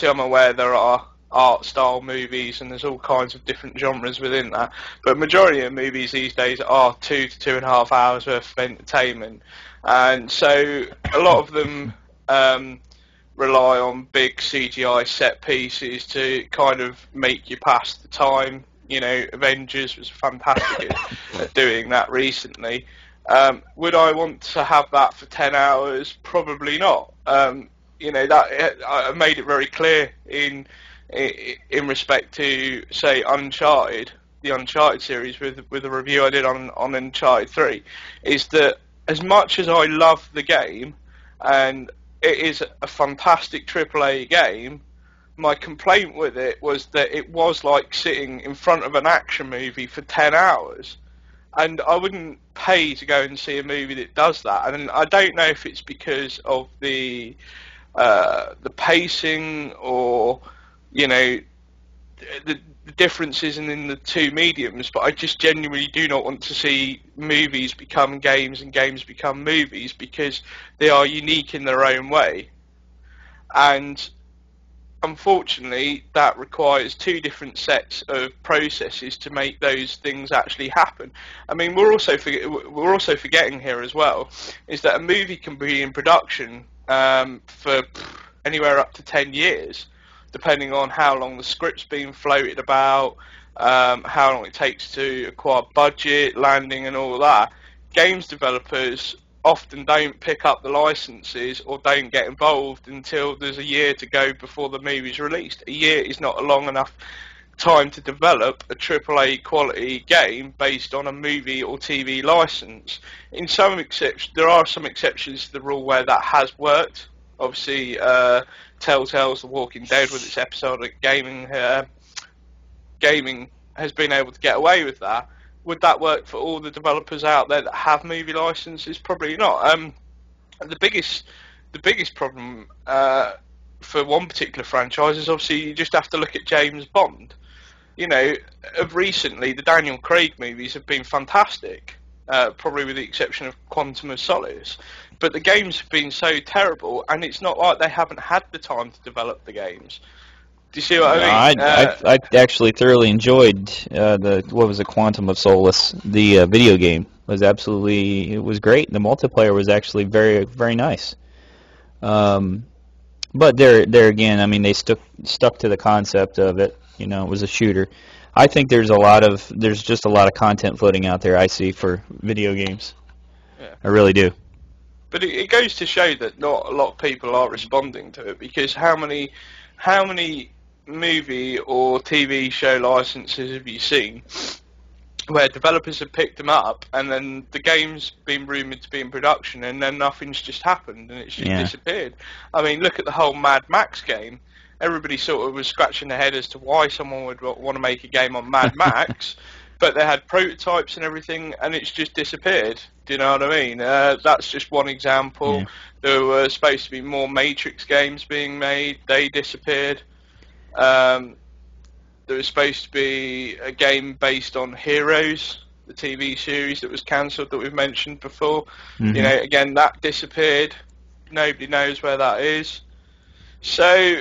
I'm aware there are art style movies and there's all kinds of different genres within that, but majority of movies these days are 2 to 2.5 hours worth of entertainment. and so a lot of them rely on big CGI set pieces to kind of make you pass the time. You know, Avengers was fantastic at doing that recently. Would I want to have that for 10 hours? Probably not. You know, that I made it very clear in respect to, say, Uncharted, the Uncharted series, with a review I did on Uncharted 3, is that as much as I love the game, and it is a fantastic AAA game, my complaint with it was that it was like sitting in front of an action movie for 10 hours. And I wouldn't pay to go and see a movie that does that. And I don't know if it's because of the pacing, or, you know, the differences in the two mediums, but I just genuinely do not want to see movies become games and games become movies, because they are unique in their own way. And unfortunately, that requires two different sets of processes to make those things actually happen. I mean, we're also forgetting here as well, is that a movie can be in production for anywhere up to 10 years, depending on how long the script's been floated about, how long it takes to acquire budget, landing and all that. Games developers often don't pick up the licenses or don't get involved until there's a year to go before the movie's released. A year is not a long enough time to develop a AAA quality game based on a movie or TV license. In some exceptions, there are some exceptions to the rule where that has worked. Obviously, Telltale's The Walking Dead, with its episodic gaming has been able to get away with that. Would that work for all the developers out there that have movie licenses? Probably not. The biggest problem for one particular franchise is, obviously, you just have to look at James Bond. You know, of recently, the Daniel Craig movies have been fantastic, probably with the exception of Quantum of Solace. But the games have been so terrible, and it's not like they haven't had the time to develop the games. Do you see what I mean? I actually thoroughly enjoyed Quantum of Solace. The video game was it was great. The multiplayer was actually very, very nice. But there again, I mean, they stuck to the concept of it. You know, it was a shooter. I think there's just a lot of content floating out there, I see, for video games. Yeah. I really do. But it goes to show that not a lot of people are responding to it, because how many movie or TV show licenses have you seen where developers have picked them up and then the game's been rumoured to be in production and then nothing's just happened and it's just disappeared? I mean, look at the whole Mad Max game. Everybody sort of was scratching their head as to why someone would want to make a game on Mad Max, but they had prototypes and everything and it's just disappeared. Do you know what I mean? That's just one example. Yeah. There were supposed to be more Matrix games being made. They disappeared. There was supposed to be a game based on Heroes, the TV series that was cancelled that we've mentioned before. Mm-hmm. You know, again, that disappeared. Nobody knows where that is. So,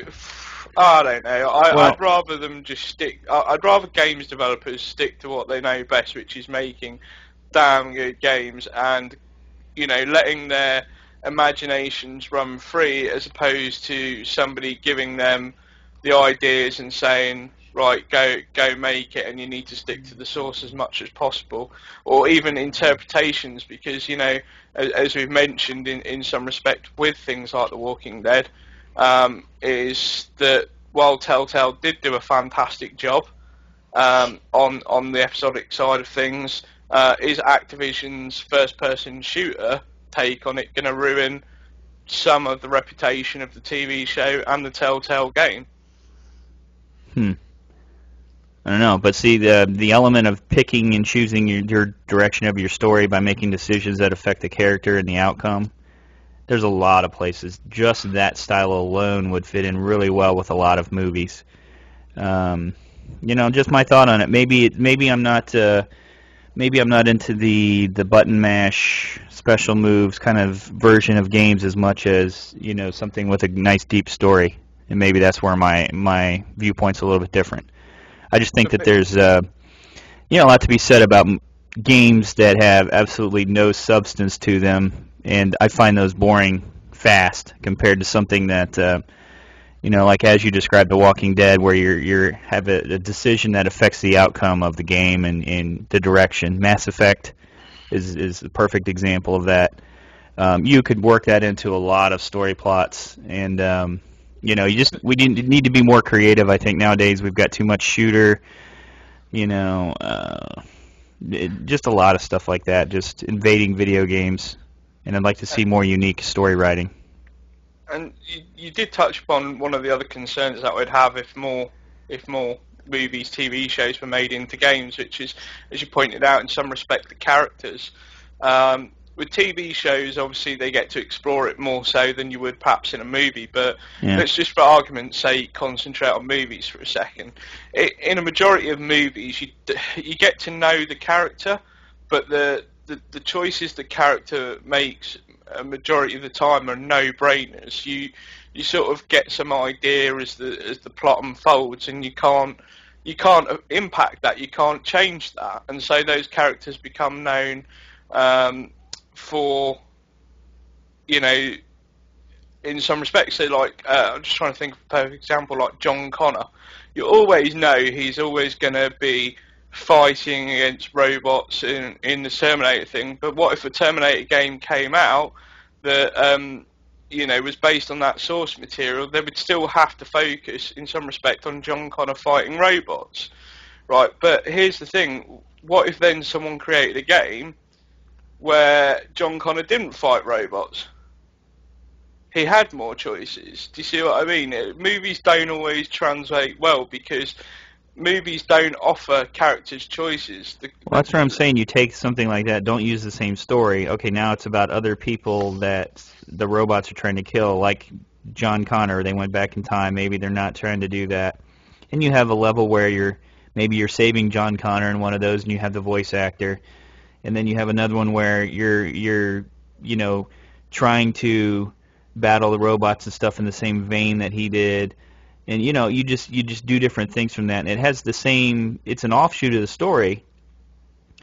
I don't know. I'd rather them just stick. I'd rather games developers stick to what they know best, which is making damn good games and, you know, letting their imaginations run free, as opposed to somebody giving them the ideas and saying, right, go make it, and you need to stick to the source as much as possible, or even interpretations, because, you know, as we've mentioned in some respect with things like The Walking Dead, is that while Telltale did do a fantastic job on the episodic side of things, is Activision's first-person shooter take on it going to ruin some of the reputation of the TV show and the Telltale game? I don't know, but see, the element of picking and choosing your direction of your story by making decisions that affect the character and the outcome, there's a lot of places. Just that style alone would fit in really well with a lot of movies. You know, just my thought on it. Maybe I'm not into the button mash special moves kind of version of games as much as, you know, something with a nice deep story. And maybe that's where my viewpoint's a little bit different. I just think that there's a lot to be said about games that have absolutely no substance to them, and I find those boring fast compared to something that like as you described, The Walking Dead, where you have a decision that affects the outcome of the game and the direction. Mass Effect is the perfect example of that. You could work that into a lot of story plots, and we need to be more creative. I think nowadays we've got too much shooter, just a lot of stuff like that, just invading video games, and I'd like to see more unique story writing. And you did touch upon one of the other concerns that we'd have if more movies, TV shows were made into games, which is, as you pointed out, in some respect, the characters. With TV shows, obviously, they get to explore it more so than you would perhaps in a movie, but let's just, for argument's sake, concentrate on movies for a second. In a majority of movies, you get to know the character, but the choices the character makes a majority of the time are no-brainers. You sort of get some idea as the plot unfolds, and you can't impact that, you can't change that, and so those characters become known for, in some respects. So, like, I'm just trying to think of a perfect example, like John Connor. You always know he's always going to be fighting against robots in the Terminator thing, but what if a Terminator game came out that, was based on that source material? They would still have to focus, in some respect, on John Connor fighting robots, right? But here's the thing, what if then someone created a game where John Connor didn't fight robots? He had more choices. Do you see what I mean? Movies don't always translate well because movies don't offer characters choices. Well, that's what I'm saying. You take something like that, don't use the same story. Okay, now it's about other people that the robots are trying to kill, like John Connor. They went back in time. Maybe they're not trying to do that. And you have a level where you're saving John Connor in one of those, and you have the voice actor. And then you have another one where you're trying to battle the robots and stuff in the same vein that he did. And you just do different things from that. And it has the same. It's an offshoot of the story,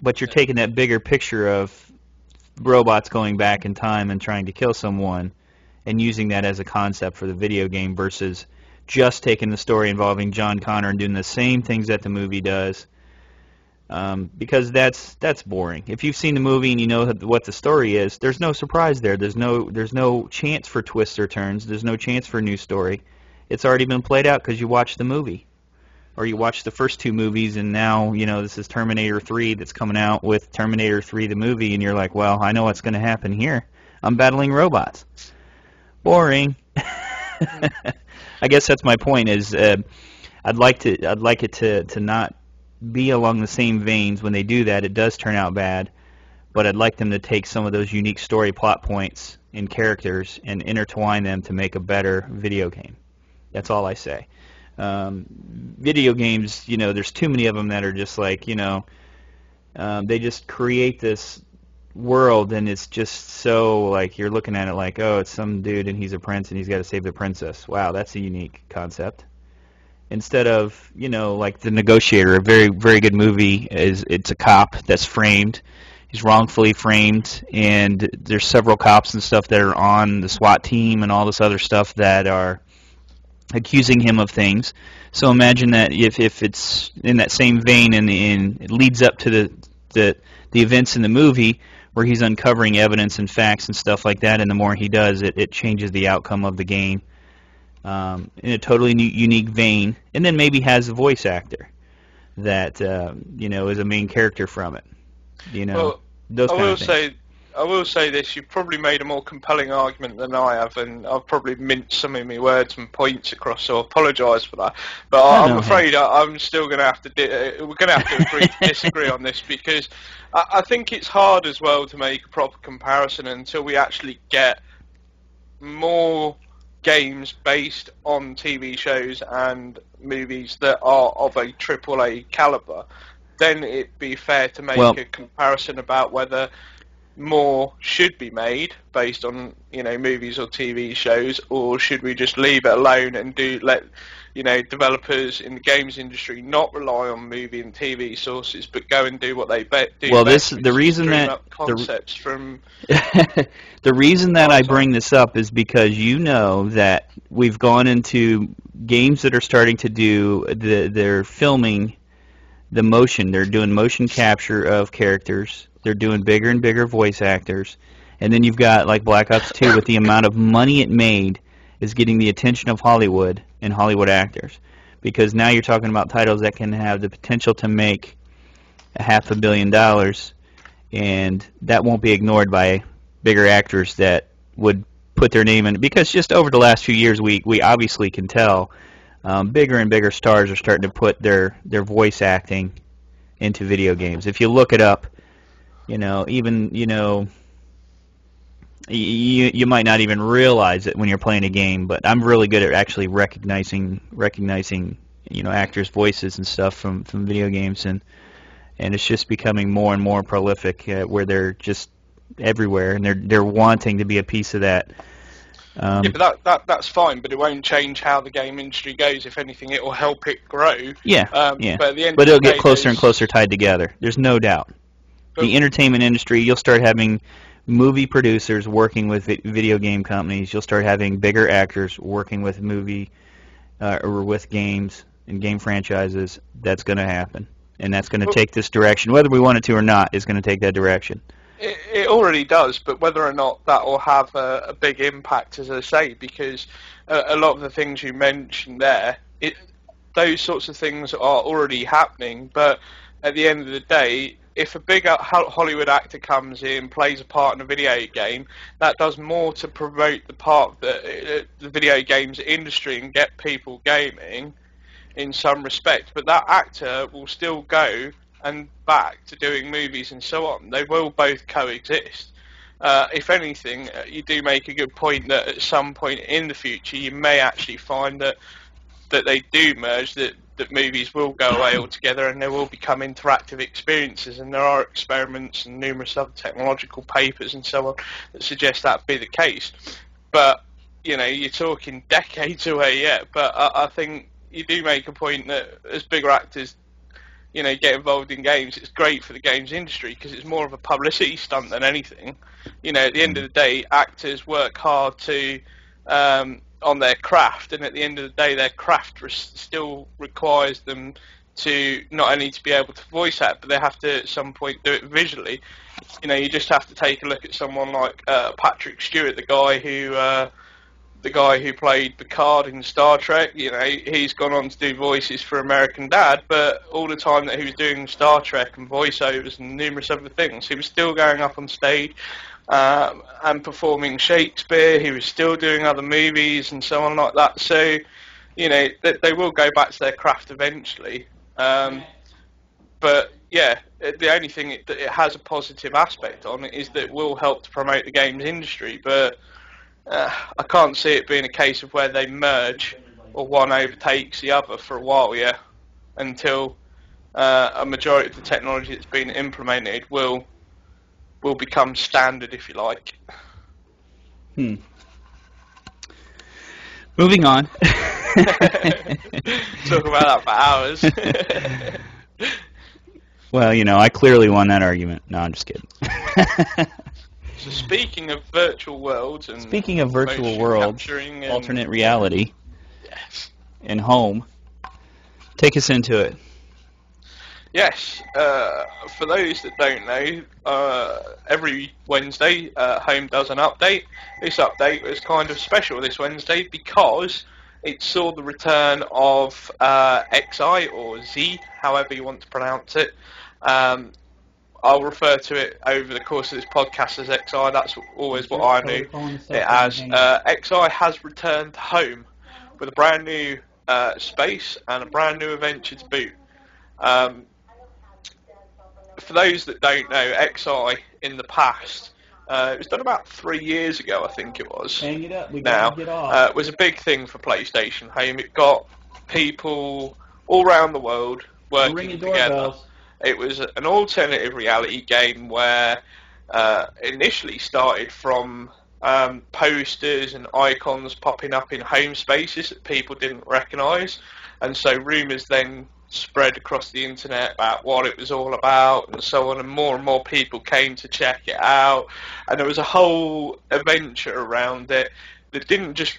but you're taking that bigger picture of robots going back in time and trying to kill someone, and using that as a concept for the video game versus just taking the story involving John Connor and doing the same things that the movie does. Because that's boring. If you've seen the movie and you know what the story is, there's no surprise there. There's no chance for twists or turns. There's no chance for a new story. It's already been played out because you watched the movie, or you watched the first two movies, and now this is Terminator 3 that's coming out with Terminator 3 the movie, and you're like, well, I know what's going to happen here. I'm battling robots. Boring. I guess that's my point. Is I'd like it to not be along the same veins. When they do that, it does turn out bad, but I'd like them to take some of those unique story plot points and characters and intertwine them to make a better video game. That's all I say. Video games, there's too many of them that are just like, they just create this world, and it's just so, like, you're looking at it like, oh, it's some dude and he's a prince and he's got to save the princess. Wow, that's a unique concept. Instead of, like The Negotiator, a very, very good movie. It's a cop that's framed. He's wrongfully framed, and there's several cops and stuff that are on the SWAT team and all this other stuff that are accusing him of things. So imagine that if it's in that same vein, and it leads up to the events in the movie where he's uncovering evidence and facts and stuff like that, and the more he does, it changes the outcome of the game. In a totally unique vein, and then maybe has a voice actor that is a main character from it. Well, those kind of things. I will say this: you've probably made a more compelling argument than I have, and I've probably minced some of my words and points across, so I apologise for that. But I'm afraid I'm still going to have to. We're going to have to agree to disagree on this, because I think it's hard as well to make a proper comparison until we actually get more games based on TV shows and movies that are of a AAA caliber. Then it'd be fair to make a comparison about whether more should be made based on, you know, movies or TV shows, or should we just leave it alone and let, you know, developers in the games industry not rely on movie and TV sources, but go and do what they do Well, best, the reason dream that up concepts from the reason that I bring this up is because you know that we've gone into games that are starting to do they're filming the motion. They're doing motion capture of characters. They're doing bigger and bigger voice actors. And then you've got like Black Ops 2 with the amount of money it made is getting the attention of Hollywood and Hollywood actors. Because now you're talking about titles that can have the potential to make $500 million, and that won't be ignored by bigger actors that would put their name in. Because just over the last few years, we obviously can tell bigger and bigger stars are starting to put their voice acting into video games. If you look it up, you know, even, you know, you might not even realize it when you're playing a game, but I'm really good at actually recognizing you know, actors' voices and stuff from video games, and it's just becoming more and more prolific where they're just everywhere, and they're wanting to be a piece of that. Yeah, but that's fine, but it won't change how the game industry goes. If anything, it will help it grow. Yeah, yeah. But at the end But of it'll the get day, closer and closer tied together. There's no doubt. The entertainment industry, you'll start having movie producers working with video game companies. You'll start having bigger actors working with movie or with games and game franchises. That's going to happen, and that's going to take this direction. Whether we want it to or not, is going to take that direction. It already does, but whether or not that will have a big impact, as I say, because a lot of the things you mentioned there, those sorts of things are already happening, but at the end of the day, if a big Hollywood actor comes in, plays a part in a video game, that does more to promote the part of the video games industry and get people gaming in some respect, but that actor will still go and back to doing movies and so on. They will both coexist. If anything, you do make a good point that at some point in the future you may actually find that they do merge, that movies will go away altogether and they will become interactive experiences, and there are experiments and numerous other technological papers and so on that suggest that be the case. But, you know, you're talking decades away yet, but I think you do make a point that as bigger actors, you know, get involved in games, it's great for the games industry because it's more of a publicity stunt than anything. You know, at the end of the day, actors work hard to on their craft, and at the end of the day, their craft still requires them to not only to be able to voice act, but they have to at some point do it visually. You know, you just have to take a look at someone like Patrick Stewart, the guy who played Picard in Star Trek. You know, he's gone on to do voices for American Dad, but all the time that he was doing Star Trek and voiceovers and numerous other things, he was still going up on stage and performing Shakespeare. He was still doing other movies and so on like that. So, you know, they will go back to their craft eventually. But yeah, the only thing that it has a positive aspect on it is that it will help to promote the games industry. But I can't see it being a case of where they merge or one overtakes the other for a while, yeah, until a majority of the technology that's been implemented will become standard, if you like. Moving on. Talk about that for hours. Well, you know, I clearly won that argument. No, I'm just kidding. So speaking of virtual worlds and alternate reality, yes, and home, take us into it. Yes, for those that don't know, every Wednesday Home does an update. This update was kind of special this Wednesday because it saw the return of XI, or Z, however you want to pronounce it. I'll refer to it over the course of this podcast as XI. That's always what I knew it as. XI has returned home with a brand new space and a brand new adventure to boot. For those that don't know, XI in the past, it was done about 3 years ago, I think it was. Hang it up, it was a big thing for PlayStation Home. It got people all around the world working together. It was an alternative reality game where initially started from posters and icons popping up in home spaces that people didn't recognise, and so rumours then spread across the internet about what it was all about and so on, and more people came to check it out, and there was a whole adventure around it that didn't just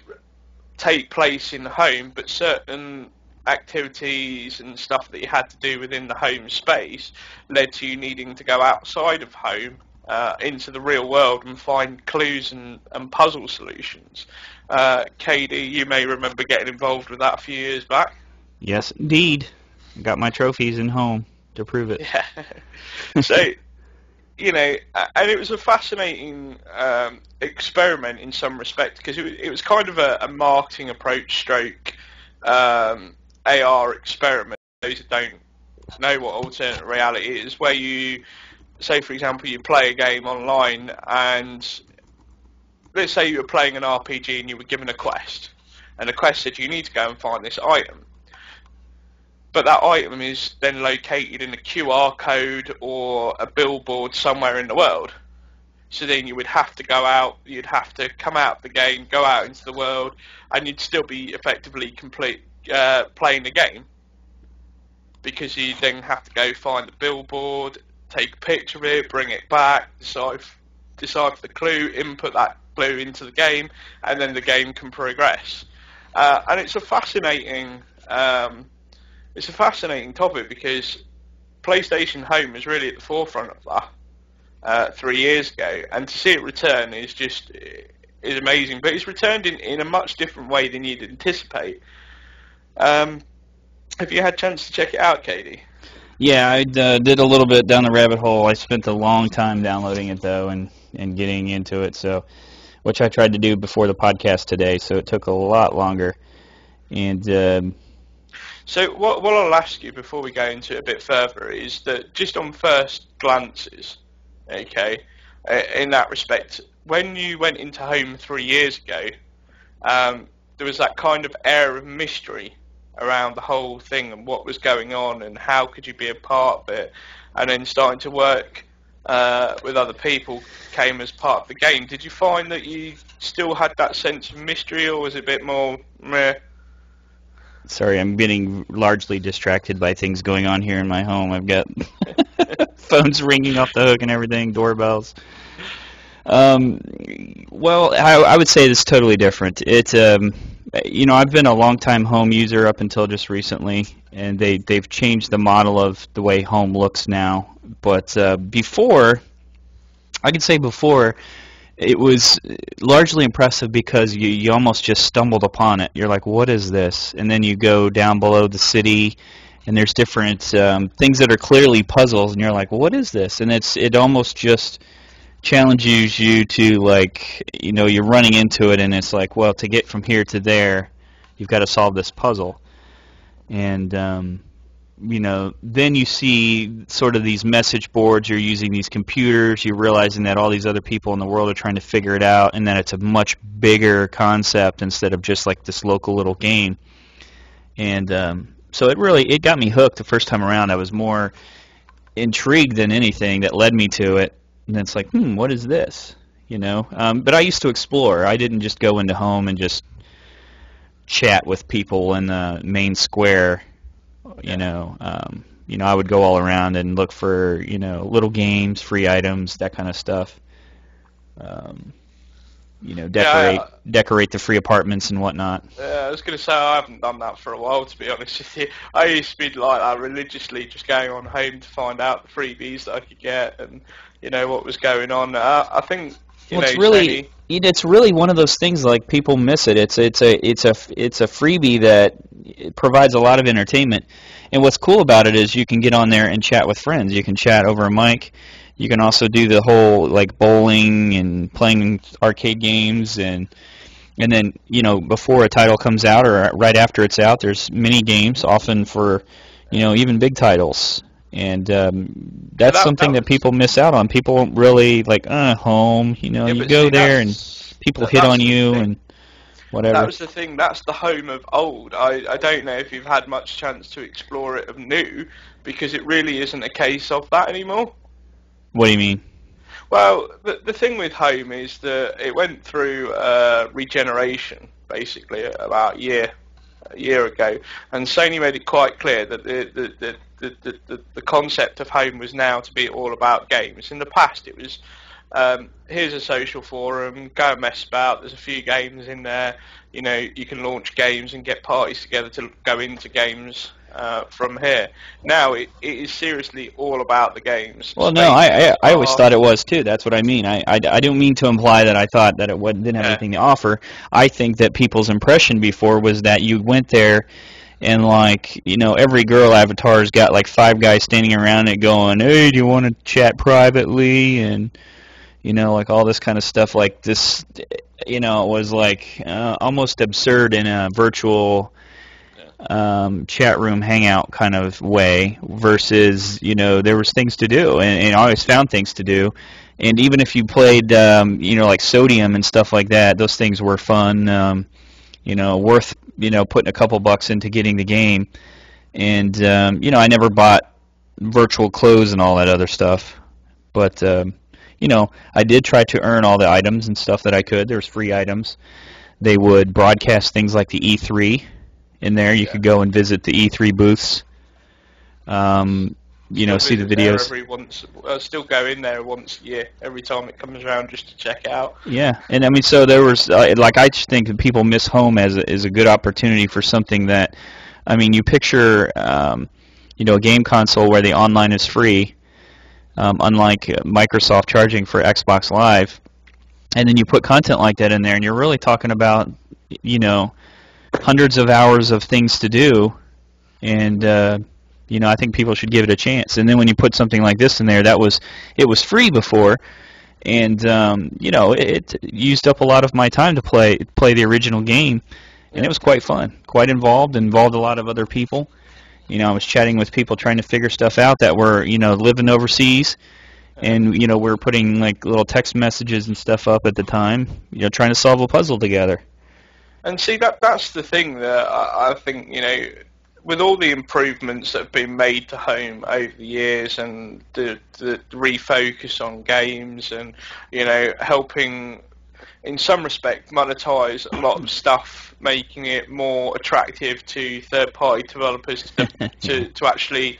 take place in the home, but certain activities and stuff that you had to do within the home space led to you needing to go outside of home into the real world and find clues and puzzle solutions. KD, you may remember getting involved with that a few years back. Yes, indeed. I got my trophies in home to prove it. Yeah. So, you know, and it was a fascinating experiment in some respect, because it was kind of a marketing approach stroke AR experiment. Those that don't know what alternate reality is, where you, say for example, you play a game online, and let's say you were playing an RPG and you were given a quest, and the quest said you need to go and find this item. But that item is then located in a QR code or a billboard somewhere in the world. So then you would have to go out, you'd have to come out of the game, go out into the world, and you'd still be effectively playing the game. Because you then have to go find the billboard, take a picture of it, bring it back, decipher the clue, input that clue into the game, and then the game can progress. And it's a fascinating topic, because PlayStation Home was really at the forefront of that 3 years ago, and to see it return is amazing. But it's returned in a much different way than you'd anticipate. Have you had a chance to check it out, Katie? Yeah, I did a little bit down the rabbit hole. I spent a long time downloading it, though, and getting into it, so which I tried to do before the podcast today, so it took a lot longer. And so what I'll ask you before we go into it a bit further is that just on first glances, okay, in that respect, when you went into Home 3 years ago, there was that kind of air of mystery around the whole thing and what was going on and how could you be a part of it, and then starting to work with other people came as part of the game. Did you find that you still had that sense of mystery, or was it a bit more meh? Sorry, I'm getting largely distracted by things going on here in my home. I've got phones ringing off the hook and everything, doorbells. Well, I would say it's totally different. It's I've been a long-time home user up until just recently, and they've changed the model of the way home looks now. But before, it was largely impressive because you almost just stumbled upon it. You're like, what is this? And then you go down below the city, and there's different things that are clearly puzzles, and you're like, well, what is this? And it almost just challenges you to, like, you're running into it, and it's like, well, to get from here to there, you've got to solve this puzzle. And then you see sort of these message boards, you're using these computers, you're realizing that all these other people in the world are trying to figure it out, and that it's a much bigger concept instead of just like this local little game. And so it got me hooked the first time around. I was more intrigued than anything that led me to it. And it's like, what is this? But I used to explore. I didn't just go into home and just chat with people in the main square. I would go all around and look for, little games, free items, that kind of stuff. Decorate the free apartments and whatnot. I was going to say, I haven't done that for a while, to be honest with you. I used to be like that, religiously just going on home to find out the freebies that I could get and, what was going on. I think, it's really one of those things, like, people miss it. It's a freebie that provides a lot of entertainment. And what's cool about it is you can get on there and chat with friends. You can chat over a mic. You can also do the whole, like, bowling and playing arcade games, and then, before a title comes out or right after it's out, there's mini games, often for, even big titles. And that's something that people miss out on. People don't really, like, home, you go there and people hit on you and whatever. That was the thing. That's the home of old. I don't know if you've had much chance to explore it of new, because it really isn't a case of that anymore. What do you mean? Well, the thing with Home is that it went through regeneration basically about a year ago, and Sony made it quite clear that the concept of Home was now to be all about games. In the past, it was here's a social forum, go and mess about. There's a few games in there. You know, you can launch games and get parties together to go into games from here. Now it is seriously all about the games. Well, no, I always thought it was too. That's what I mean. I don't mean to imply that I thought that it didn't have anything to offer. I think that people's impression before was that you went there and, like, you know, every girl avatar's got like 5 guys standing around it going, hey, do you want to chat privately? And, you know, like all this kind of stuff like this, you know, it was like almost absurd in a virtual chat room hangout kind of way versus, you know, there was things to do, and I always found things to do. And even if you played, you know, like Sodium and stuff like that, those things were fun, you know, worth, you know, putting a couple bucks into getting the game. And, you know, I never bought virtual clothes and all that other stuff. But, you know, I did try to earn all the items and stuff that I could. There's free items. They would broadcast things like the E3 in there. You could go and visit the E3 booths. You know, see the videos. Still go in there once a year, every time it comes around, just to check it out. Yeah, and I mean, so there was like, I just think that people miss Home as a good opportunity for something that, I mean, you picture, you know, a game console where the online is free, unlike Microsoft charging for Xbox Live, and then you put content like that in there, and you're really talking about, you know, hundreds of hours of things to do, and you know, I think people should give it a chance. And then when you put something like this in there, it was free before, and you know, it used up a lot of my time to play the original game, and it was quite fun, quite involved a lot of other people. You know, I was chatting with people trying to figure stuff out that were, you know, living overseas, and, you know, we were putting like little text messages and stuff up at the time, you know, trying to solve a puzzle together. And see, that's the thing that I think, you know, with all the improvements that have been made to Home over the years, and the refocus on games, and, you know, helping in some respect monetize a lot of stuff, making it more attractive to third-party developers to actually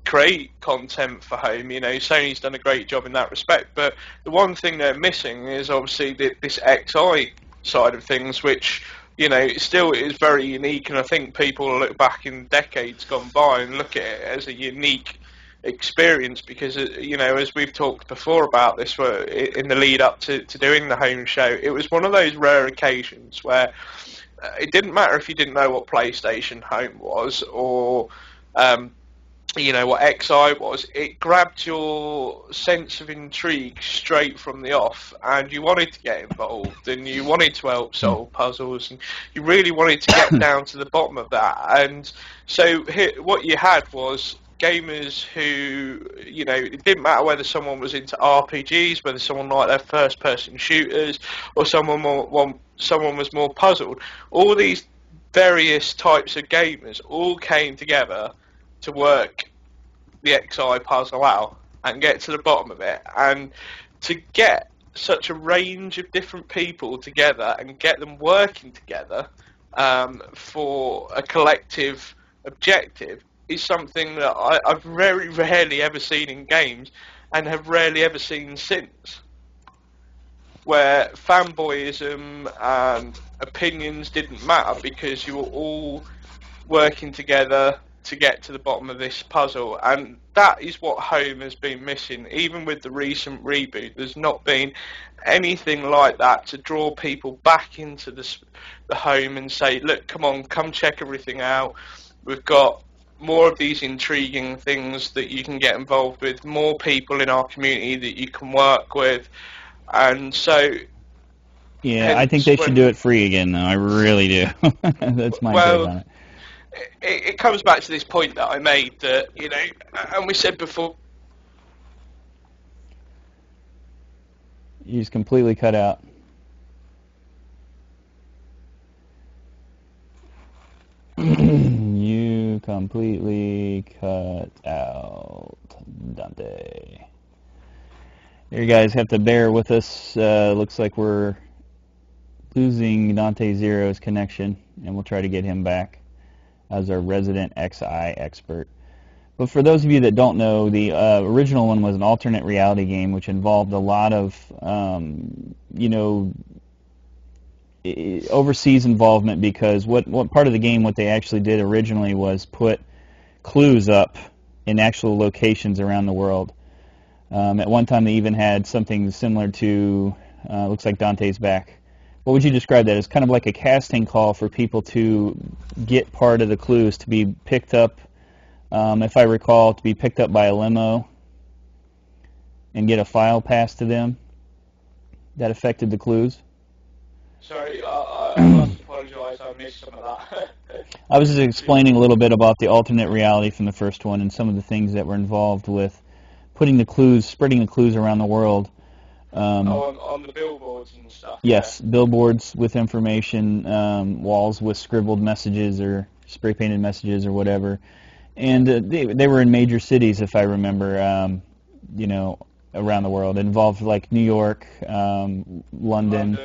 create content for Home. You know, Sony's done a great job in that respect, but the one thing they're missing is obviously this XI side of things, which, you know, still is very unique, and I think people will look back in decades gone by and look at it as a unique experience, because, you know, as we've talked before about this, in the lead up to doing the Home show, it was one of those rare occasions where it didn't matter if you didn't know what PlayStation Home was, or you know, what XI was. It grabbed your sense of intrigue straight from the off, and you wanted to get involved, and you wanted to help solve puzzles, and you really wanted to get down to the bottom of that. And so what you had was gamers who, you know, it didn't matter whether someone was into RPGs, whether someone liked their first-person shooters, or someone was more puzzled. All these various types of gamers all came together to work the XI puzzle out and get to the bottom of it, and to get such a range of different people together and get them working together for a collective objective is something that I've very rarely ever seen in games, and have rarely ever seen since, where fanboyism and opinions didn't matter because you were all working together to get to the bottom of this puzzle. And that is what Home has been missing. Even with the recent reboot, there's not been anything like that to draw people back into the Home and say, look, come check everything out. We've got more of these intriguing things that you can get involved with, more people in our community that you can work with. And so, yeah, I think they should do it free again, though. I really do. That's my take on it. It comes back to this point that I made, that, you know, and we said before. You just completely cut out. You completely cut out, Dante. You guys have to bear with us. Looks like we're losing Dante Zero's connection, and we'll try to get him back as our resident XI expert. But for those of you that don't know, the original one was an alternate reality game, which involved a lot of, overseas involvement, because what part of the game, what they actually did originally was put clues up in actual locations around the world. At one time, they even had something similar to, looks like Dante's back. What would you describe that as? Kind of like a casting call for people to get part of the clues to be picked up, if I recall, to be picked up by a limo and get a file passed to them that affected the clues. Sorry, I must apologise, I missed some of that. I was just explaining a little bit about the alternate reality from the first one and some of the things that were involved with putting the clues, spreading the clues around the world. On the billboards and stuff. Yes, yeah. Billboards with information, walls with scribbled messages or spray painted messages or whatever. And they were in major cities, if I remember, around the world. It involved like New York, London,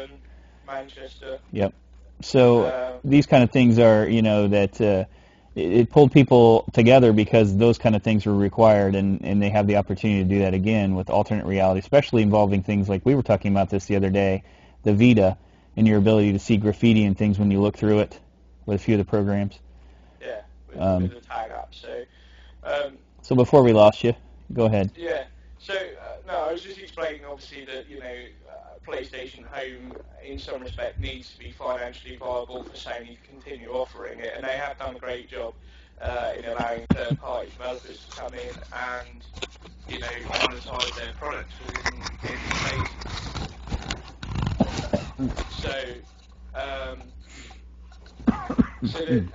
Manchester. Yep. So these kind of things are, that it pulled people together because those kind of things were required, and they have the opportunity to do that again with alternate reality, especially involving things like we were talking about this the other day, the Vita, and your ability to see graffiti and things when you look through it with a few of the programs. Yeah, with the tag app. So before we lost you, go ahead. Yeah. So no, I was just explaining, obviously, that PlayStation Home, in some respect, needs to be financially viable for Sony to continue offering it, and they have done a great job in allowing third-party developers to come in and monetize their products within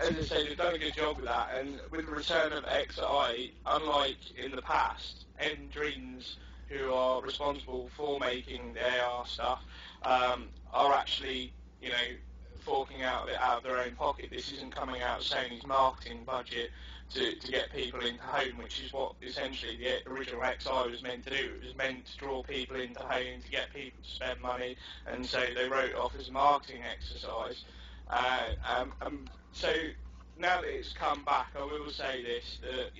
as I say, they've done a good job with that, and with the return of XI, unlike in the past, Dreams, who are responsible for making the AR stuff, are actually, forking out of it out of their own pocket. This isn't coming out of Sony's marketing budget to get people into Home, which is what essentially the original XI was meant to do. It was meant to draw people into Home, to get people to spend money, and so they wrote it off as a marketing exercise. So now that it's come back, I will say this, that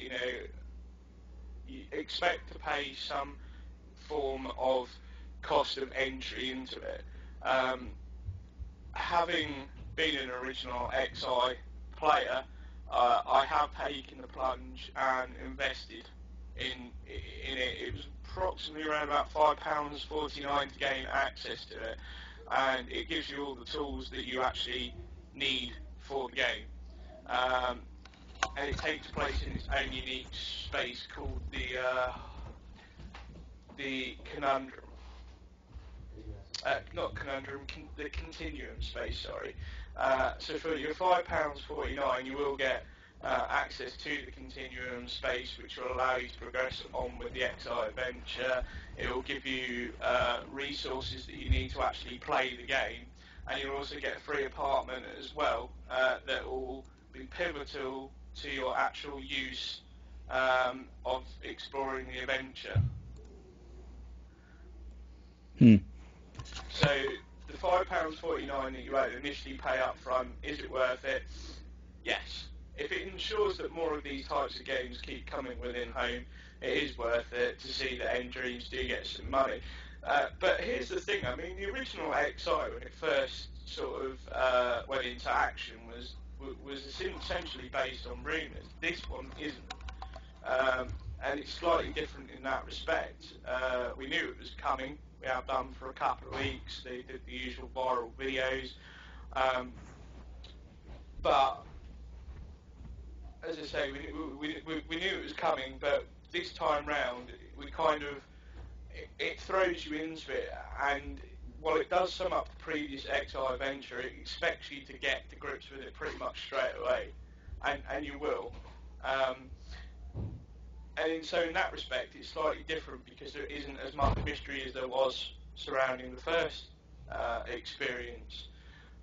you expect to pay some form of cost of entry into it. Having been an original XI player, I have taken the plunge and invested in it. It was approximately around about £5.49 to gain access to it, and it gives you all the tools that you actually need for the game. And it takes place in its own unique space called the conundrum. Not conundrum, the continuum space, sorry. So for your £5.49, you will get access to the continuum space, which will allow you to progress on with the XI adventure. It will give you resources that you need to actually play the game, and you'll also get a free apartment as well that will be pivotal to your actual use of exploring the adventure. So the £5.49 that you initially pay up front, is it worth it? Yes. If it ensures that more of these types of games keep coming within Home, it is worth it to see that Dreams do get some money. But here's the thing, the original XI, when it first sort of went into action, was essentially based on rumours. This one isn't. And it's slightly different in that respect. We knew it was coming. We have done for a couple of weeks. They did the usual viral videos. But, as I say, we knew it was coming, but this time round, it throws you into it, and while it does sum up the previous XI adventure, it expects you to get to grips with it pretty much straight away, and you will. So in that respect, it's slightly different because there isn't as much mystery as there was surrounding the first experience.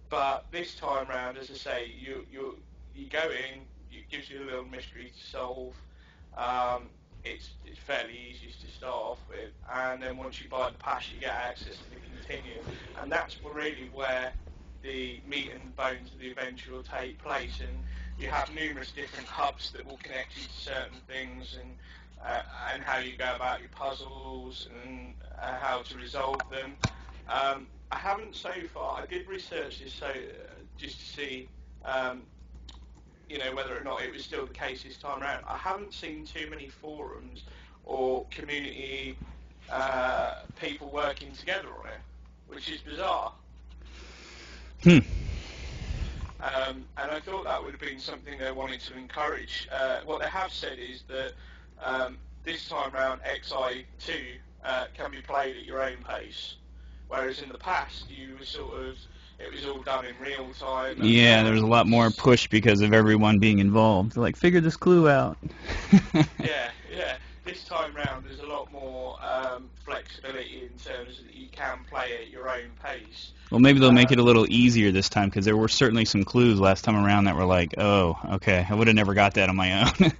But this time round, as I say, you go in, it gives you a little mystery to solve. it's fairly easy to start off with, and then once you buy the pass, you get access to the continuum, and that's really where the meat and bones of the adventure will take place. And you have numerous different hubs that will connect you to certain things, and how you go about your puzzles and how to resolve them. I haven't so far. I did research this just to see. Whether or not it was still the case this time around. I haven't seen too many forums or community people working together on it, which is bizarre. And I thought that would have been something they wanted to encourage. What they have said is that this time round XI2 can be played at your own pace, whereas in the past it was all done in real time. Yeah, there was a lot more push because of everyone being involved. Like, figure this clue out. Yeah. This time round, there's a lot more flexibility in terms of that you can play at your own pace. Well, maybe they'll make it a little easier this time, because there were certainly some clues last time around that were like, oh, okay, I would have never got that on my own.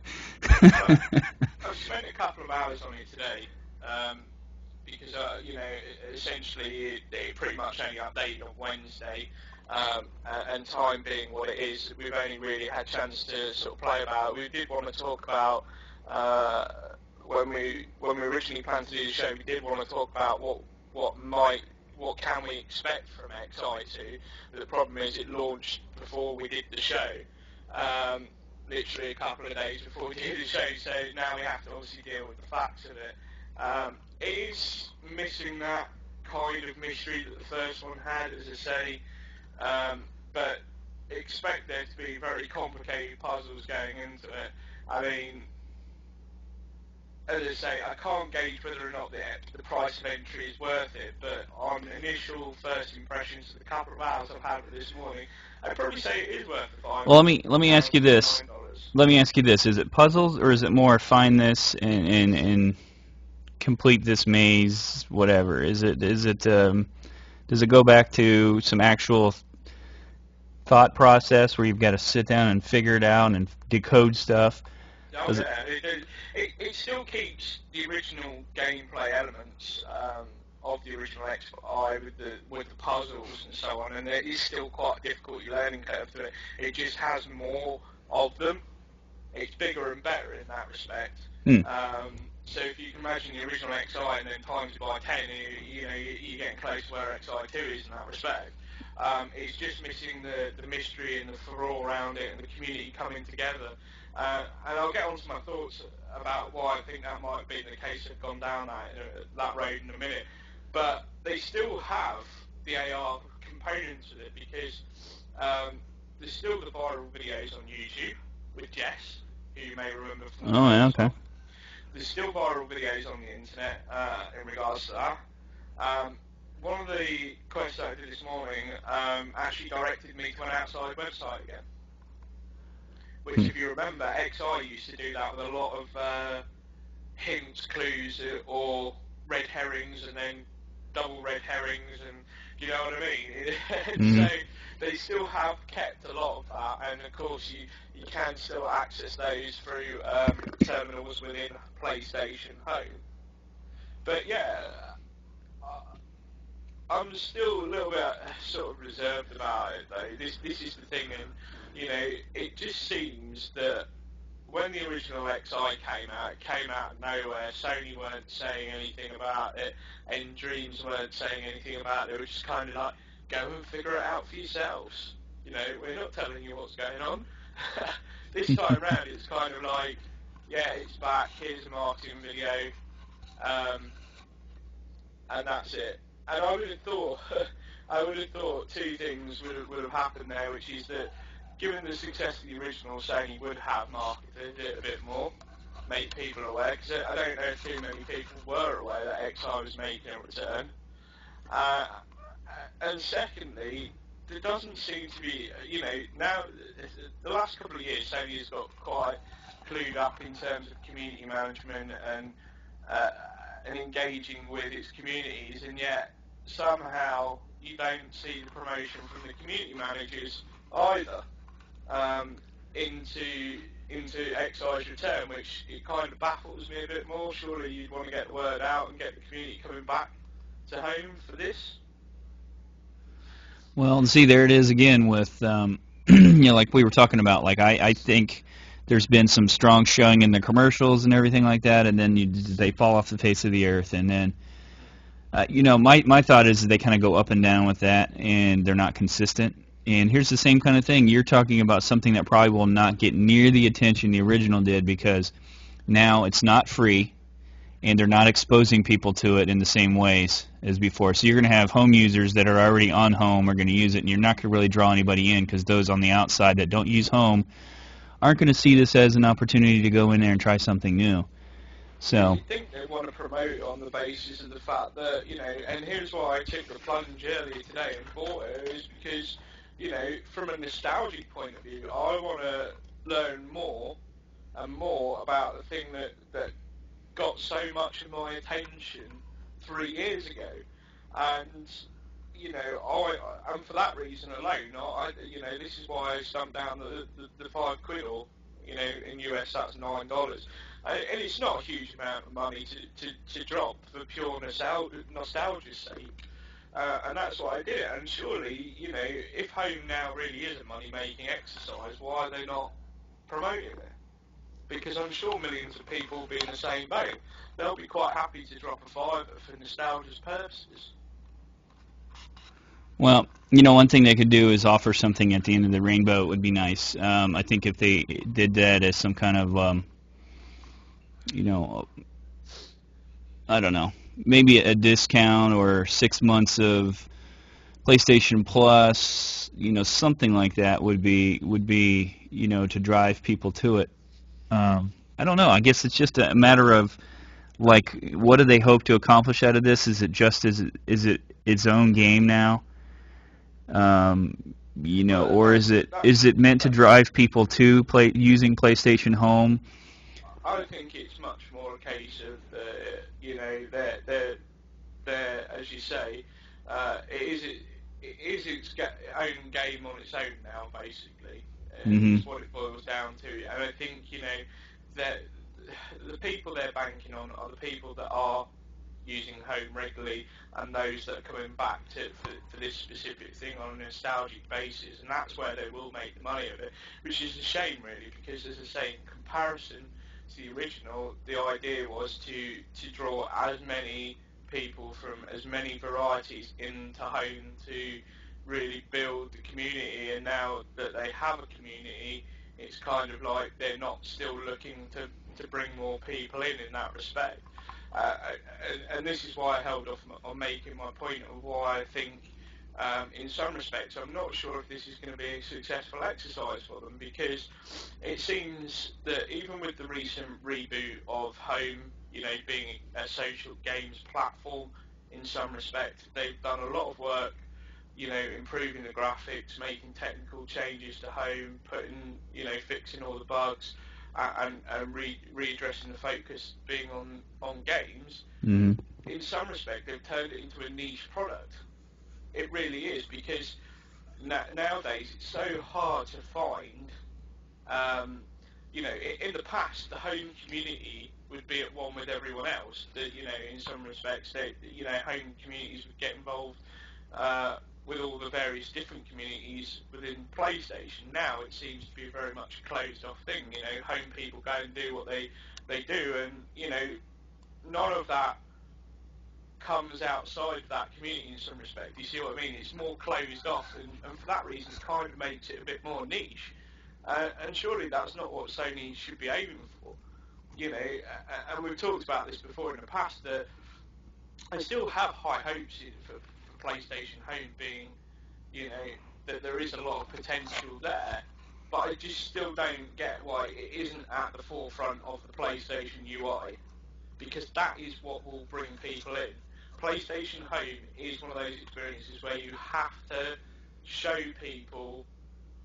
I've spent a couple of hours on it today, because essentially it pretty much only updated on Wednesday, and time being what it is, we've only really had a chance to sort of play about. We did want to talk about when we originally planned to do the show. We did want to talk about what can we expect from XI2. The problem is it launched before we did the show. Literally a couple of days before we did the show, so now we have to obviously deal with the facts of it. It is missing that kind of mystery that the first one had, as I say, but expect there to be very complicated puzzles going into it. I mean, as I say, I can't gauge whether or not the price of entry is worth it, but on initial first impressions of the couple of hours I've had with this morning, I'd probably say it is worth the $5. Well, let me ask you this. Let me ask you this: is it puzzles, or is it more find this and complete this maze, whatever? Does it go back to some actual thought process where you've got to sit down and figure it out and decode stuff? Oh, yeah. It still keeps the original gameplay elements of the original XI with the puzzles and so on, and it is still quite a difficult learning curve to it. It just has more of them. It's bigger and better in that respect. So if you can imagine the original XI and then times it by 10, you're getting close to where XI2 is in that respect. It's just missing the mystery and the furore around it and the community coming together. And I'll get on to my thoughts about why I think that might have been the case. I've gone down that road in a minute. But they still have the AR components of it, because there's still the viral videos on YouTube with Jess, who you may remember from the okay. There's still viral videos on the internet in regards to that. One of the quests that I did this morning actually directed me to an outside website again, which, if you remember, XI used to do that with a lot of hints, clues, or red herrings, and then double red herrings, and do you know what I mean? So they still have kept a lot of that, and of course you can still access those through terminals within PlayStation Home. But yeah, I'm still a little bit sort of reserved about it, though. This is the thing, and it just seems that when the original XI it came out of nowhere. Sony weren't saying anything about it, and Dreams weren't saying anything about it. It was just kind of like, go and figure it out for yourselves. We're not telling you what's going on. This time around, it's kind of like, yeah, it's back, here's a marketing video, and that's it. And I would have thought two things would have happened there, which is that, given the success of the original, Sony would have marketed it a bit more, make people aware, because I don't know if too many people were aware that XI was making a return. And secondly, there doesn't seem to be, now, the last couple of years, Sony has got quite clued up in terms of community management and engaging with its communities, and yet somehow you don't see the promotion from the community managers either into excise return, which it kind of baffles me a bit more. Surely you'd want to get the word out and get the community coming back to home for this. Well, see, there it is again with, like we were talking about. Like I think there's been some strong showing in the commercials and everything like that, and then they fall off the face of the earth. And then, my thought is that they kind of go up and down with that, and they're not consistent. And here's the same kind of thing. You're talking about something that probably will not get near the attention the original did because now it's not free, and they're not exposing people to it in the same ways as before. So you're going to have home users that are already on home are going to use it, and you're not going to really draw anybody in because those on the outside that don't use home aren't going to see this as an opportunity to go in there and try something new. So you think they want to promote it on the basis of the fact that, and here's why I took the plunge earlier today and bought it, is because, from a nostalgic point of view, I want to learn more and more about the thing that got so much of my attention 3 years ago, and and for that reason alone, this is why I stumped down the £5, or in US that's $9, and it's not a huge amount of money to drop for pure nostalgia's sake, and that's why I did it. And surely, if home now really is a money-making exercise, why are they not promoting it? Because I'm sure millions of people will be in the same boat. They'll be quite happy to drop a £5 for nostalgia's purposes. well, one thing they could do is offer something at the end of the rainbow. It would be nice. I think if they did that as some kind of, I don't know, maybe a discount or 6 months of PlayStation Plus, something like that would be, to drive people to it. I don't know. I guess it's just a matter of, like, what do they hope to accomplish out of this? Is it just is it its own game now? Or is it meant to drive people to using PlayStation Home? I think it's much more a case of, they're, as you say, it is its own game on its own now, basically. That's what it boils down to. And I think, that the people they're banking on are the people that are using home regularly and those that are coming back for this specific thing on a nostalgic basis, and that's where they will make the money of it, which is a shame, really, because, as I say, in comparison to the original, the idea was to draw as many people from as many varieties into home to really build the community. And now that they have a community, it's kind of like they're not still looking to bring more people in that respect. And this is why I held off on making my point of why I think, in some respects, I'm not sure if this is going to be a successful exercise for them, because it seems that even with the recent reboot of Home, being a social games platform, in some respects, they've done a lot of work, improving the graphics, making technical changes to Home, fixing all the bugs, and readdressing the focus being on games. In some respect, they've turned it into a niche product. It really is, because nowadays it's so hard to find. In the past, the home community would be at one with everyone else. That, in some respects, home communities would get involved with all the various different communities within PlayStation. Now it seems to be very much a closed-off thing. Home people go and do what they do, and none of that comes outside of that community in some respect. You see what I mean? It's more closed off, and for that reason, it kind of makes it a bit more niche. And surely that's not what Sony should be aiming for. And we've talked about this before in the past, that I still have high hopes for PlayStation Home, being, that there is a lot of potential there, but I just still don't get why it isn't at the forefront of the PlayStation UI, because that is what will bring people in. PlayStation Home is one of those experiences where you have to show people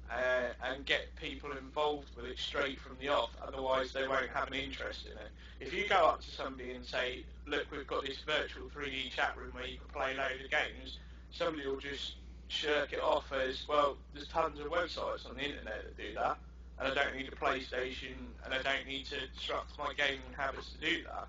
and get people involved with it straight from the off, otherwise they won't have an interest in it. If you go up to somebody and say, look, we've got this virtual 3D chat room where you can play loads of games, somebody will just shirk it off as, well, there's tons of websites on the internet that do that. and I don't need a PlayStation, and I don't need to disrupt my gaming habits to do that.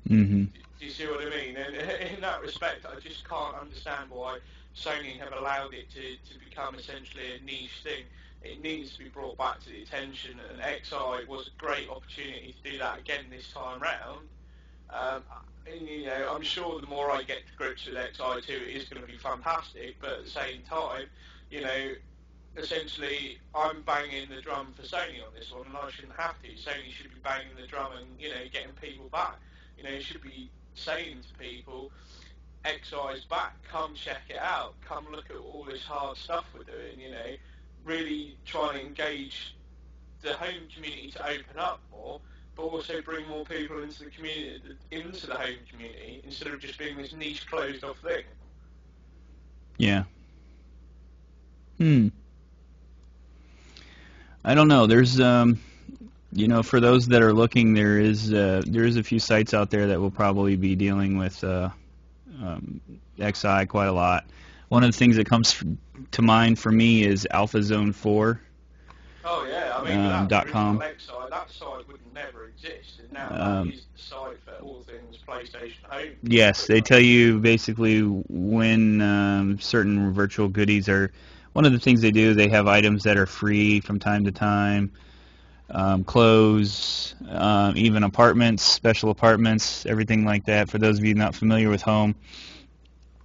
Mm-hmm. Do you see what I mean? And in that respect, I just can't understand why Sony have allowed it to become essentially a niche thing. It needs to be brought back to the attention, and XI was a great opportunity to do that again this time round. And, you know, I'm sure the more I get to grips with XI2, it is going to be fantastic, but at the same time, you know, essentially, I'm banging the drum for Sony on this one, and I shouldn't have to. Sony should be banging the drum and, you know, getting people back. You know, it should be saying to people, XI's back, come check it out, come look at all this hard stuff we're doing, you know, really trying to engage the home community to open up more, but also bring more people into the community, into the home community, instead of just being this niche closed off thing. Yeah. I don't know. There's you know, for those that are looking, there is a few sites out there that will probably be dealing with XI quite a lot. One of the things that comes to mind for me is AlphaZone4. Oh yeah, I mean without .com. XI, that site would never exist, and now that is the site for all things PlayStation Home. Yes, they tell you basically when certain virtual goodies are. One of the things they do, they have items that are free from time to time. Clothes, even apartments, special apartments, everything like that. For those of you not familiar with home,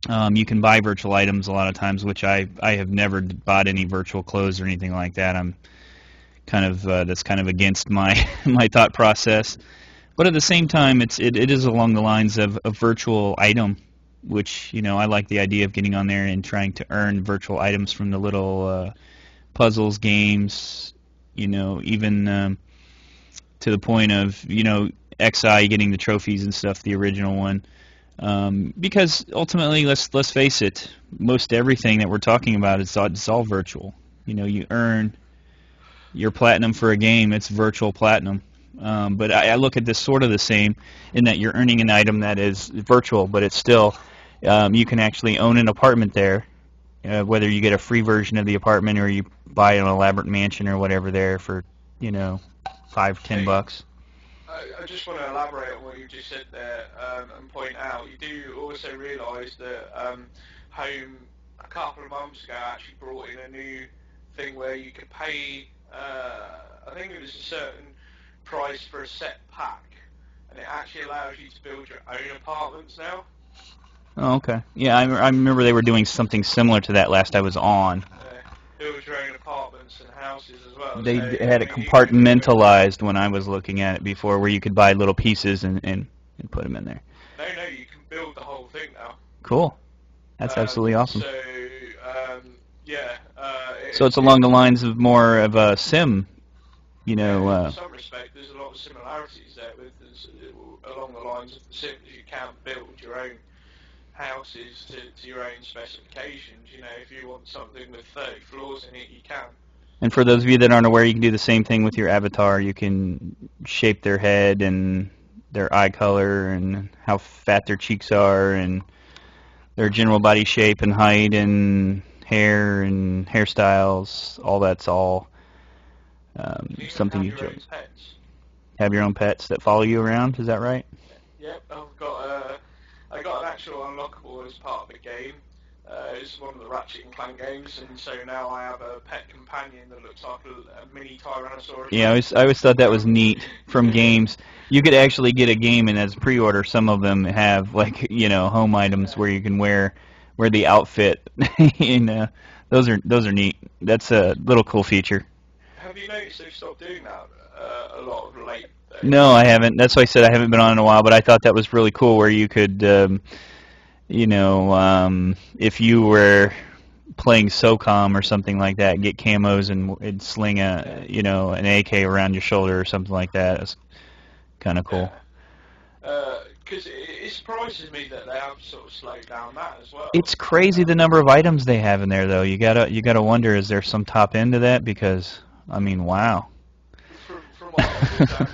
you can buy virtual items a lot of times, which I have never bought any virtual clothes or anything like that. I'm kind of that's kind of against my my thought process. But at the same time, it is along the lines of a virtual item, which, you know, I like the idea of getting on there and trying to earn virtual items from the little puzzles, games, you know, even to the point of, you know, XI getting the trophies and stuff, the original one. Because ultimately, let's face it, most everything that we're talking about it's all virtual. You know, you earn your platinum for a game, it's virtual platinum. But I look at this sort of the same in that you're earning an item that is virtual, but it's still, you can actually own an apartment there, whether you get a free version of the apartment or you buy an elaborate mansion or whatever there for, you know, $5-10. I just want to elaborate on what you just said there and point out, you do also realise that Home, a couple of months ago, actually brought in a new thing where you could pay, I think it was a certain price for a set pack, and it actually allows you to build your own apartments now. Oh, okay. Yeah, I remember they were doing something similar to that last I was on. Build your own apartments and houses as well. They So, had it compartmentalized when I was looking at it before, where you could buy little pieces and put them in there. No, you can build the whole thing now. Cool. That's absolutely awesome. So, yeah. So it's along the lines of more of a sim, you know. In some respect, there's a lot of similarities there with along the lines of the Sims. You can build your own houses to your own specifications. You know, if you want something with 30 floors in it, you can. And for those of you that aren't aware, you can do the same thing with your avatar. You can shape their head and their eye color and how fat their cheeks are and their general body shape and height and hair and hairstyles. All that's all something you chose. Have your own pets that follow you around. Is that right? Yep, I got an actual unlockable as part of the game. It's one of the Ratchet and Clank games, and so now I have a pet companion that looks like a mini Tyrannosaurus. Yeah, I always thought that was neat from games. You could actually get a game, and as pre-order, some of them have, like, you know, home items where you can wear the outfit. And those are neat. That's a little cool feature. Have you noticed they've stopped doing that a lot of late? No, I haven't. That's why I said I haven't been on in a while, but I thought that was really cool where you could, you know, if you were playing SOCOM or something like that, get camos and sling you know, an AK around your shoulder or something like that. It's kind of cool. Because it surprises me that they have sort of slowed down that as well. It's crazy the number of items they have in there, though. You gotta wonder, is there some top end to that? Because I mean, wow. From what I understand,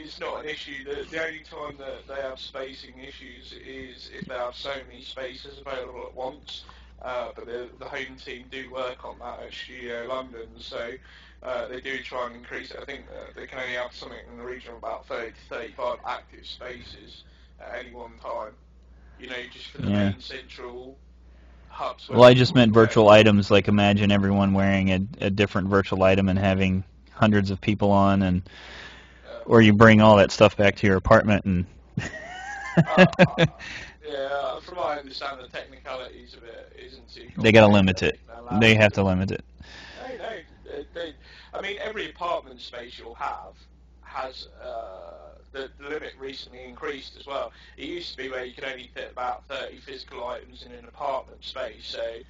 it's not an issue. The only time that they have spacing issues is if they have so many spaces available at once. but the home team do work on that at Studio London, so they do try and increase it. I think they can only have something in the region of about 30 to 35 active spaces at any one time, just for the Yeah. main central hubs where Well, I just people meant can virtual items. Like, imagine everyone wearing a different virtual item and having hundreds of people on, and or you bring all that stuff back to your apartment and. Yeah, from what I understand, the technicalities of it isn't too complicated. They got to limit it. They have to limit it. No. I mean, every apartment space you'll have has the limit recently increased as well. It used to be where you could only fit about 30 physical items in an apartment space, so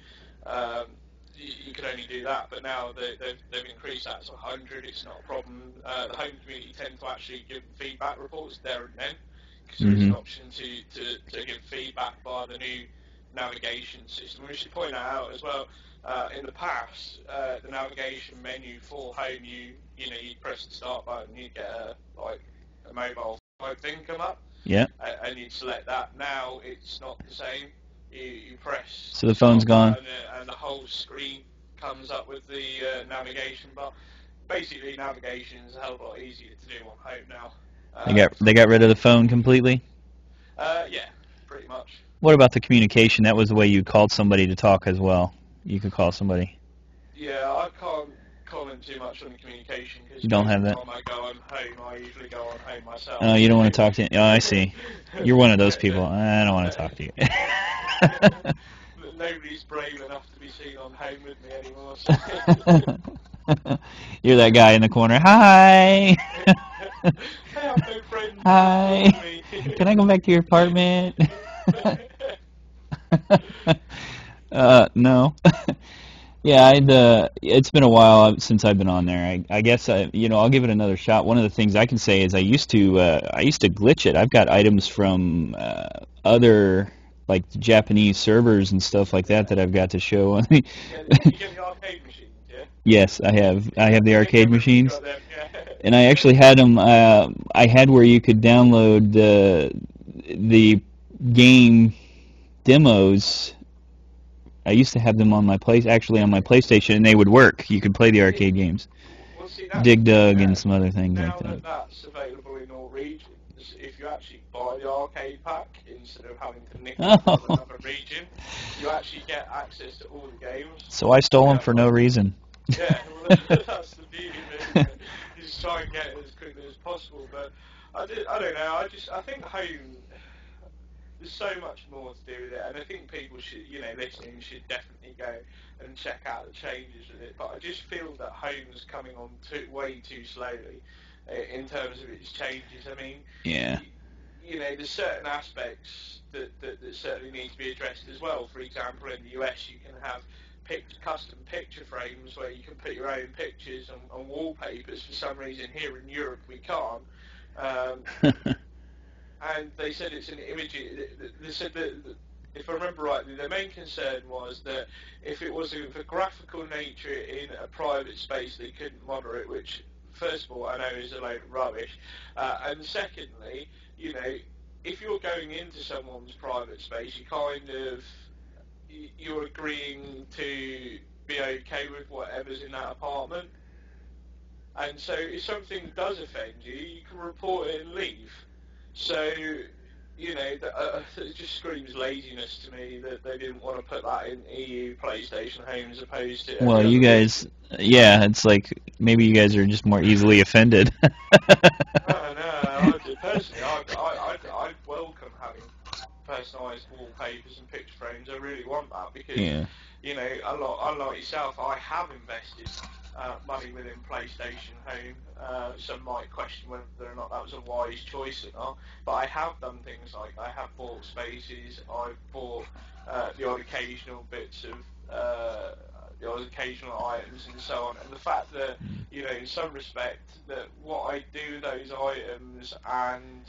you can only do that. But now they've increased that to 100. It's not a problem. The home community tend to actually give feedback reports there and then, because there is an option to give feedback via the new navigation system. We should point that out as well. In the past, the navigation menu for home, you press the start button, you get a mobile type thing come up. Yeah. And you'd select that. Now it's not the same. You press. So the phone's gone. And the whole screen comes up with the navigation bar. Basically, navigation is a hell of a lot easier to do on home now. They got rid of the phone completely? Yeah, pretty much. What about the communication? That was the way you called somebody to talk as well. You could call somebody. Yeah, I can't comment too much on the communication because you don't have that. Time I go on home, I usually go on home myself. Oh, you don't want to talk to. Oh, I see. You're one of those people. I don't want to talk to you. Nobody's brave enough to be seen on home with me anymore. So. You're that guy in the corner. Hi. Hey, I'm no friend. Hi. Can I go back to your apartment? No. Yeah, it's been a while since I've been on there. I guess I'll give it another shot. One of the things I can say is I used to glitch it. I've got items from other like Japanese servers and stuff like that I've got to show on. You get the arcade machines, yeah? Yes, I have the arcade machines, them, yeah. and I actually had them. I had where you could download the game demos. I used to have them on my PlayStation, and they would work. You could play the arcade games. Well, see, Dig Dug and some other things now like that. That's available in all regions. If you actually buy the arcade pack instead of having to nick it from another region, you actually get access to all the games. So I stole them for no reason. Yeah, well, that's the beauty of it. You just try and get it as quickly as possible. But I don't know. I think home. There's so much more to do with it, and I think people should, listening should definitely go and check out the changes with it. But I just feel that home's coming on way too slowly in terms of its changes. I mean, yeah, there's certain aspects that certainly need to be addressed as well. For example, in the US, you can have custom picture frames where you can put your own pictures on wallpapers. For some reason, here in Europe, we can't. And they said it's an image. They said that, if I remember rightly, their main concern was that if it was of a graphical nature in a private space, they couldn't monitor it, which, first of all, I know is a load of rubbish. And secondly, if you're going into someone's private space, you're agreeing to be okay with whatever's in that apartment. And so if something does offend you, you can report it and leave. So, it just screams laziness to me that they didn't want to put that in EU PlayStation Home as opposed to... Well, you guys, it's like maybe you guys are just more easily offended. No, personally, I'd welcome having personalised wallpapers and picture frames. I really want that because, unlike yourself, I have invested money within PlayStation Home. Some might question whether or not that was a wise choice or not, but I have done things like I have bought spaces, I've bought the odd occasional bits of the odd occasional items and so on, and the fact that in some respect that what I do with those items and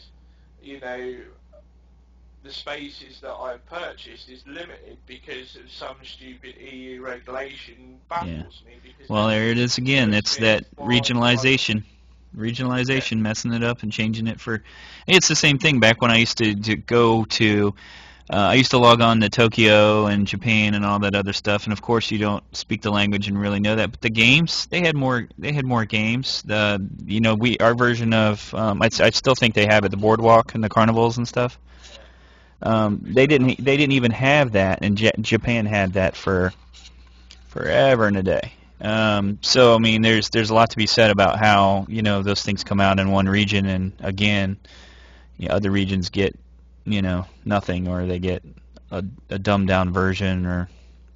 the spaces that I've purchased is limited because of some stupid EU regulation baffles me. Because well, there it is again. It's that regionalization messing it up and changing it for... It's the same thing back when I used to go to I used to log on to Tokyo and Japan and all that other stuff, and of course you don't speak the language and really know that. But the games, they had more. They had more games. Our version of I still think they have it, the boardwalk and the carnivals and stuff. They didn't even have that, and Japan had that for forever and a day. So I mean, there's a lot to be said about how those things come out in one region, and again, other regions get nothing, or they get a dumbed down version, or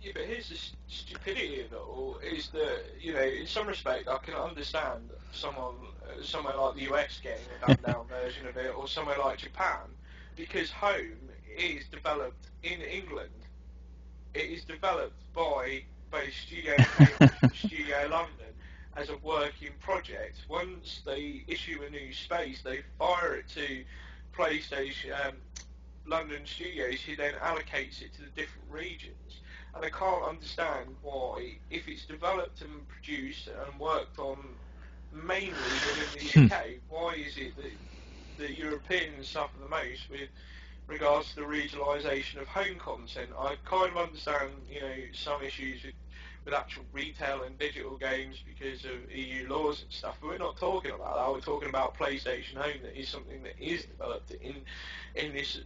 Yeah, but here's the stupidity of it all, is that, in some respect, I can understand somewhere like the US getting a dumbed down version of it, or somewhere like Japan, because home is developed in England. It is developed by both Studio Cambridge and Studio London as a working project. Once they issue a new space, they fire it to PlayStation, London Studios, who then allocates it to the different regions. And I can't understand why, if it's developed and produced and worked on mainly within the UK, why is it that the Europeans suffer the most with regards to the regionalisation of home content? I kind of understand, some issues with actual retail and digital games because of EU laws and stuff, but we're not talking about that. We're talking about PlayStation Home, that is something that is developed in this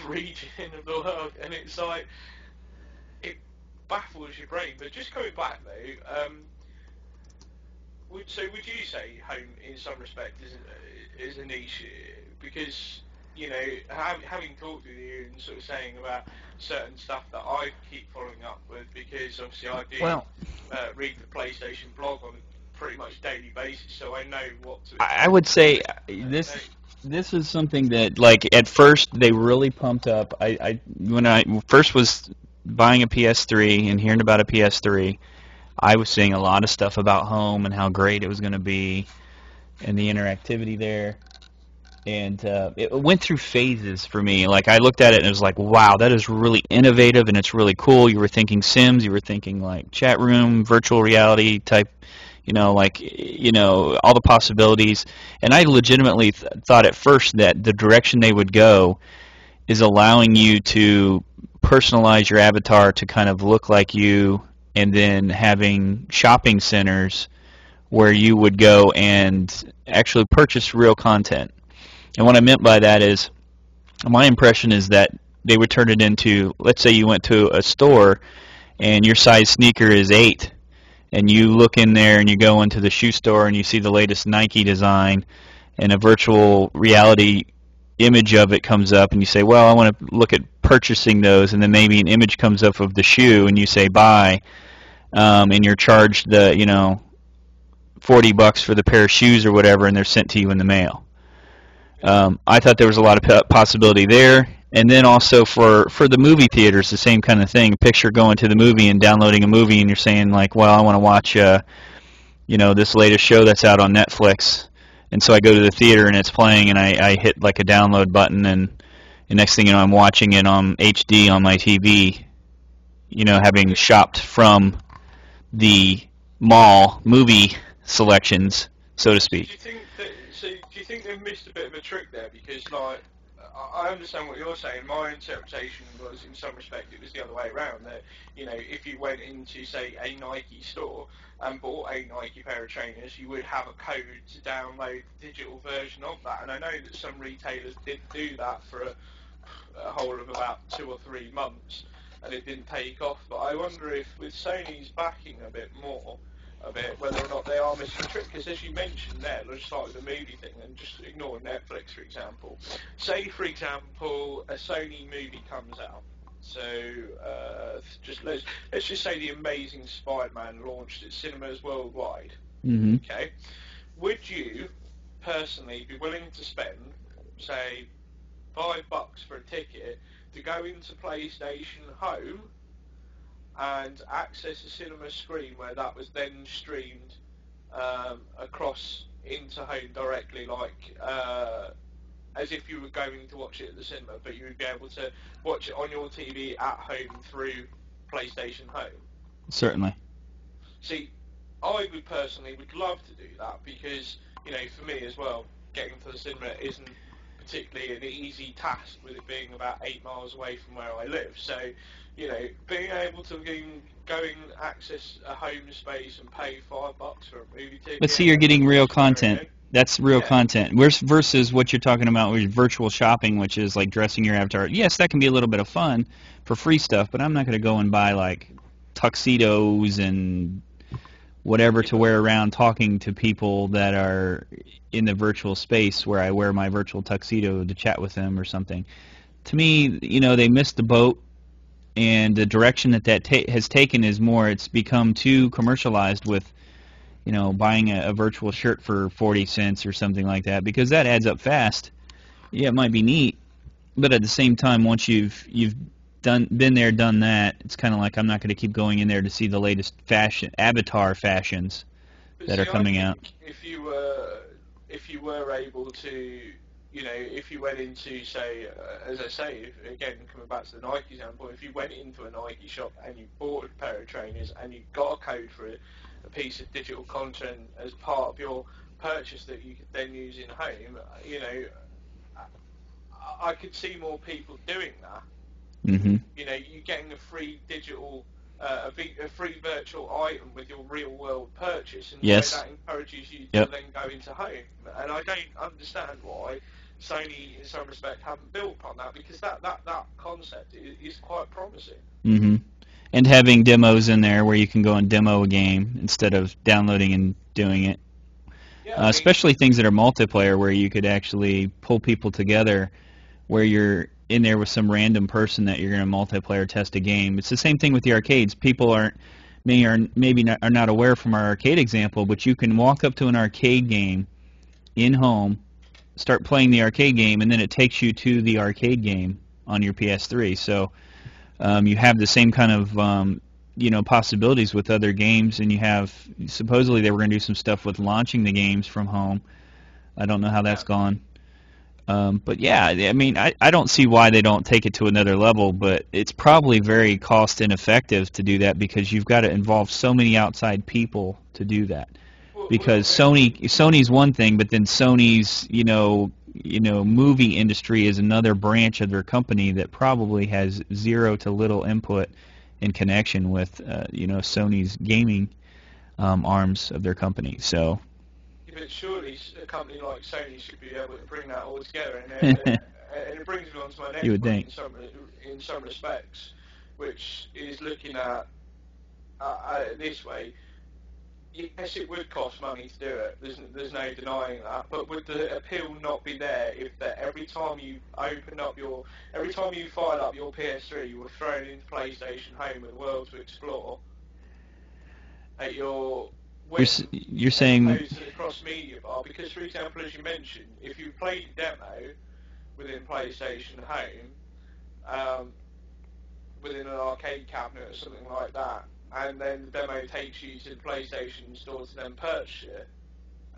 region of the world, and it's like, it baffles your brain. But just coming back though, would you say home in some respect is a niche? Because having talked with you and sort of saying about certain stuff that I keep following up with, because obviously I do read the PlayStation blog on a pretty much daily basis, so I know what to expect. I would say this is something that, like, at first they really pumped up. When I first was buying a PS3 and hearing about a PS3, I was seeing a lot of stuff about home and how great it was going to be and the interactivity there. And it went through phases for me. Like, I looked at it and it was like, wow, that is really innovative and it's really cool. You were thinking Sims, you were thinking like chat room, virtual reality type, all the possibilities. And I legitimately thought at first that the direction they would go is allowing you to personalize your avatar to kind of look like you, and then having shopping centers where you would go and actually purchase real content. And what I meant by that is, my impression is that they would turn it into, let's say you went to a store and your size sneaker is 8, and you look in there and you go into the shoe store and you see the latest Nike design, and a virtual reality image of it comes up, and you say, well, I want to look at purchasing those, and then maybe an image comes up of the shoe and you say buy, and you're charged the $40 for the pair of shoes or whatever, and they're sent to you in the mail. I thought there was a lot of possibility there. And then also for the movie theaters, the same kind of thing. Picture going to the movie and downloading a movie, and you're saying like, well, I want to watch this latest show that's out on Netflix. And so I go to the theater and it's playing, and I hit like a download button, and the next thing you know, I'm watching it on HD on my TV, having shopped from the mall movie selections, so to speak. Do you think they've missed a bit of a trick there? Because, like, I understand what you're saying. My interpretation was, in some respect, it was the other way around. That, if you went into, say, a Nike store and bought a Nike pair of trainers, you would have a code to download the digital version of that. And I know that some retailers did do that for a whole of about 2 or 3 months, and it didn't take off. But I wonder if, with Sony's backing a bit more of it, whether or not they are missing a trick. Because as you mentioned there, let's start with the movie thing and just ignore Netflix, for example. Say, for example, a Sony movie comes out. So let's just say The Amazing Spider-Man launched at cinemas worldwide. Mm-hmm. Okay, would you personally be willing to spend, say, $5 for a ticket to go into PlayStation Home and access a cinema screen where that was then streamed across into home directly, like as if you were going to watch it at the cinema, but you would be able to watch it on your TV at home through PlayStation Home? Certainly. See, I would love to do that, because, for me as well, getting to the cinema isn't particularly an easy task with it being about 8 miles away from where I live. So, you know, being able to go and access a home space and pay $5 for a movie ticket. But see, you're And then getting real just carry content. on. That's real Yeah. content. Versus what you're talking about with virtual shopping, which is like dressing your avatar. Yes, that can be a little bit of fun for free stuff, but I'm not going to go and buy like tuxedos and whatever to wear around talking to people that are in the virtual space where I wear my virtual tuxedo to chat with them or something. To me, you know, they missed the boat, and the direction that has taken is more, it's become too commercialized with, you know, buying a virtual shirt for 40 cents or something like that, because that adds up fast. Yeah, it might be neat, but at the same time, once you've been there, done that, it's kind of like I'm not going to keep going in there to see the latest avatar fashions that are coming out. If you were able to, you know, if you went into, say, as I say, again, coming back to the Nike example, if you went into a Nike shop and you bought a pair of trainers and you got a code for a piece of digital content as part of your purchase that you could then use in home, you know, I could see more people doing that. Mm-hmm. You know, you're getting a free digital, a free virtual item with your real world purchase, and Yes. so that encourages you to Yep. then go into home. And I don't understand why Sony, in some respect, haven't built upon that, because that concept is quite promising. Mm-hmm. And having demos in there where you can go and demo a game instead of downloading and doing it. Yeah, Especially things that are multiplayer, where you could actually pull people together, where you're in there with some random person that you're going to multiplayer test a game. It's the same thing with the arcades. People are not aware from our arcade example, but you can walk up to an arcade game in home, start playing the arcade game, and then it takes you to the arcade game on your PS3. So you have the same kind of possibilities with other games, and you have, supposedly they were going to do some stuff with launching the games from home. I don't know how that's gone. But yeah, I mean, I don't see why they don't take it to another level, but it's probably very cost ineffective to do that, because you've got to involve so many outside people to do that. Because Sony's one thing, but then Sony's movie industry is another branch of their company that probably has zero to little input in connection with Sony's gaming arms of their company. So. But surely a company like Sony should be able to bring that all together, and it brings me on to my next You would point think. in some respects, which is looking at it this way. Yes, it would cost money to do it. There's no denying that. But would the appeal not be there if that every time you fired up your PS3, you were thrown into PlayStation Home with a world to explore at your You're saying to the cross-media bar? Because, for example, as you mentioned, if you played a demo within PlayStation Home, within an arcade cabinet or something like that, and then the demo takes you to the PlayStation store to then purchase it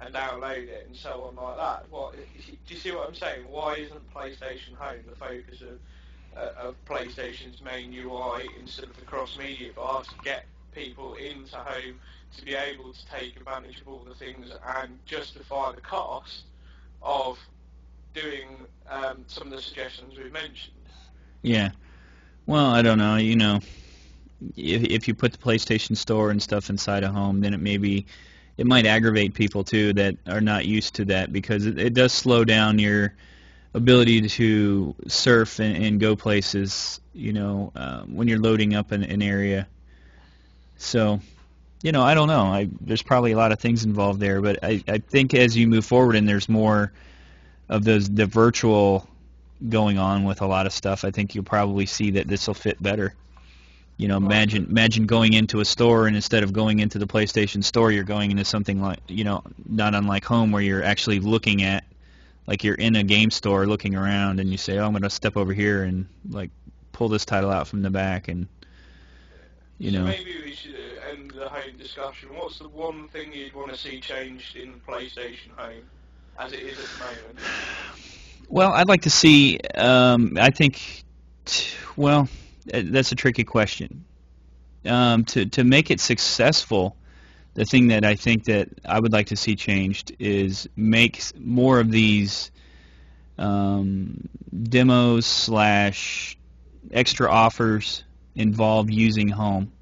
and download it and so on like that. Do you see what I'm saying? Why isn't PlayStation Home the focus of PlayStation's main UI instead of the cross-media bar, to get people into home to be able to take advantage of all the things and justify the cost of doing some of the suggestions we've mentioned? Yeah. Well, I don't know. If you put the PlayStation Store and stuff inside a home, then it might aggravate people too that are not used to that, because it does slow down your ability to surf and go places, when you're loading up an area. So, I don't know. There's probably a lot of things involved there, but I think as you move forward and there's more of the virtual going on with a lot of stuff, I think you'll probably see that this will fit better. Imagine going into a store, and instead of going into the PlayStation Store, you're going into something like, not unlike home, where you're actually looking at, like you're in a game store looking around, and you say, oh, I'm going to step over here and like pull this title out from the back, and So maybe we should end the home discussion. What's the one thing you'd want to see changed in PlayStation Home as it is at the moment? Well, I'd like to see. I think. Well, that's a tricky question. To make it successful, the thing that I think that I would like to see changed is make more of these demos slash extra offers involve using home.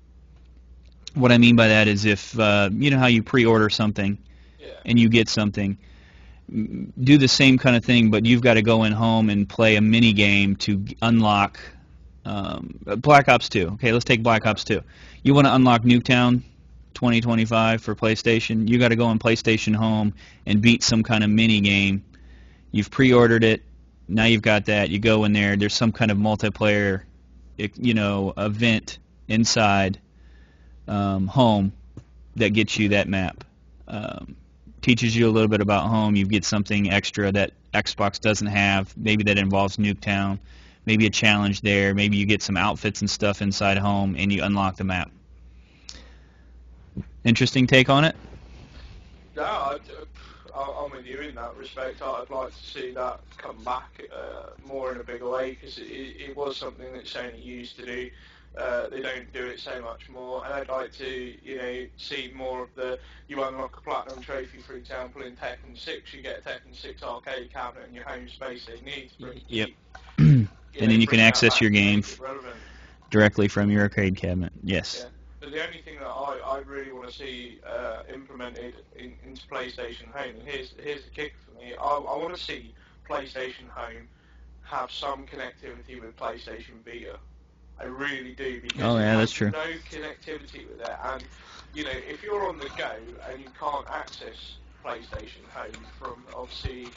What I mean by that is if you know how you pre-order something Yeah. and you get something, do the same kind of thing, but you've got to go in home and play a mini game to unlock Black Ops 2. Okay, let's take Black Ops 2. You want to unlock Nuketown 2025 for PlayStation. You got to go in PlayStation Home and beat some kind of mini game. You've pre-ordered it. Now you've got that. You go in there. There's some kind of multiplayer, event inside home that gets you that map. Teaches you a little bit about home. You get something extra that Xbox doesn't have. Maybe that involves Nuketown. Maybe a challenge there. Maybe you get some outfits and stuff inside home, and you unlock the map. Interesting take on it? No, I'm with you in that respect. I'd like to see that come back more in a bigger way, because it was something that Sony used to do. They don't do it so much more, and I'd like to, see more of you unlock a platinum trophy, for example, in Tekken 6. You get a Tekken 6 arcade cabinet in your home space. They need to bring, yep. And then you can access your game directly from your arcade cabinet. Yes. Yeah. But the only thing that I really want to see implemented into PlayStation Home, and here's the kicker for me, I want to see PlayStation Home have some connectivity with PlayStation Vita. I really do, because that's true. No connectivity with that. And if you're on the go and you can't access PlayStation Home from obviously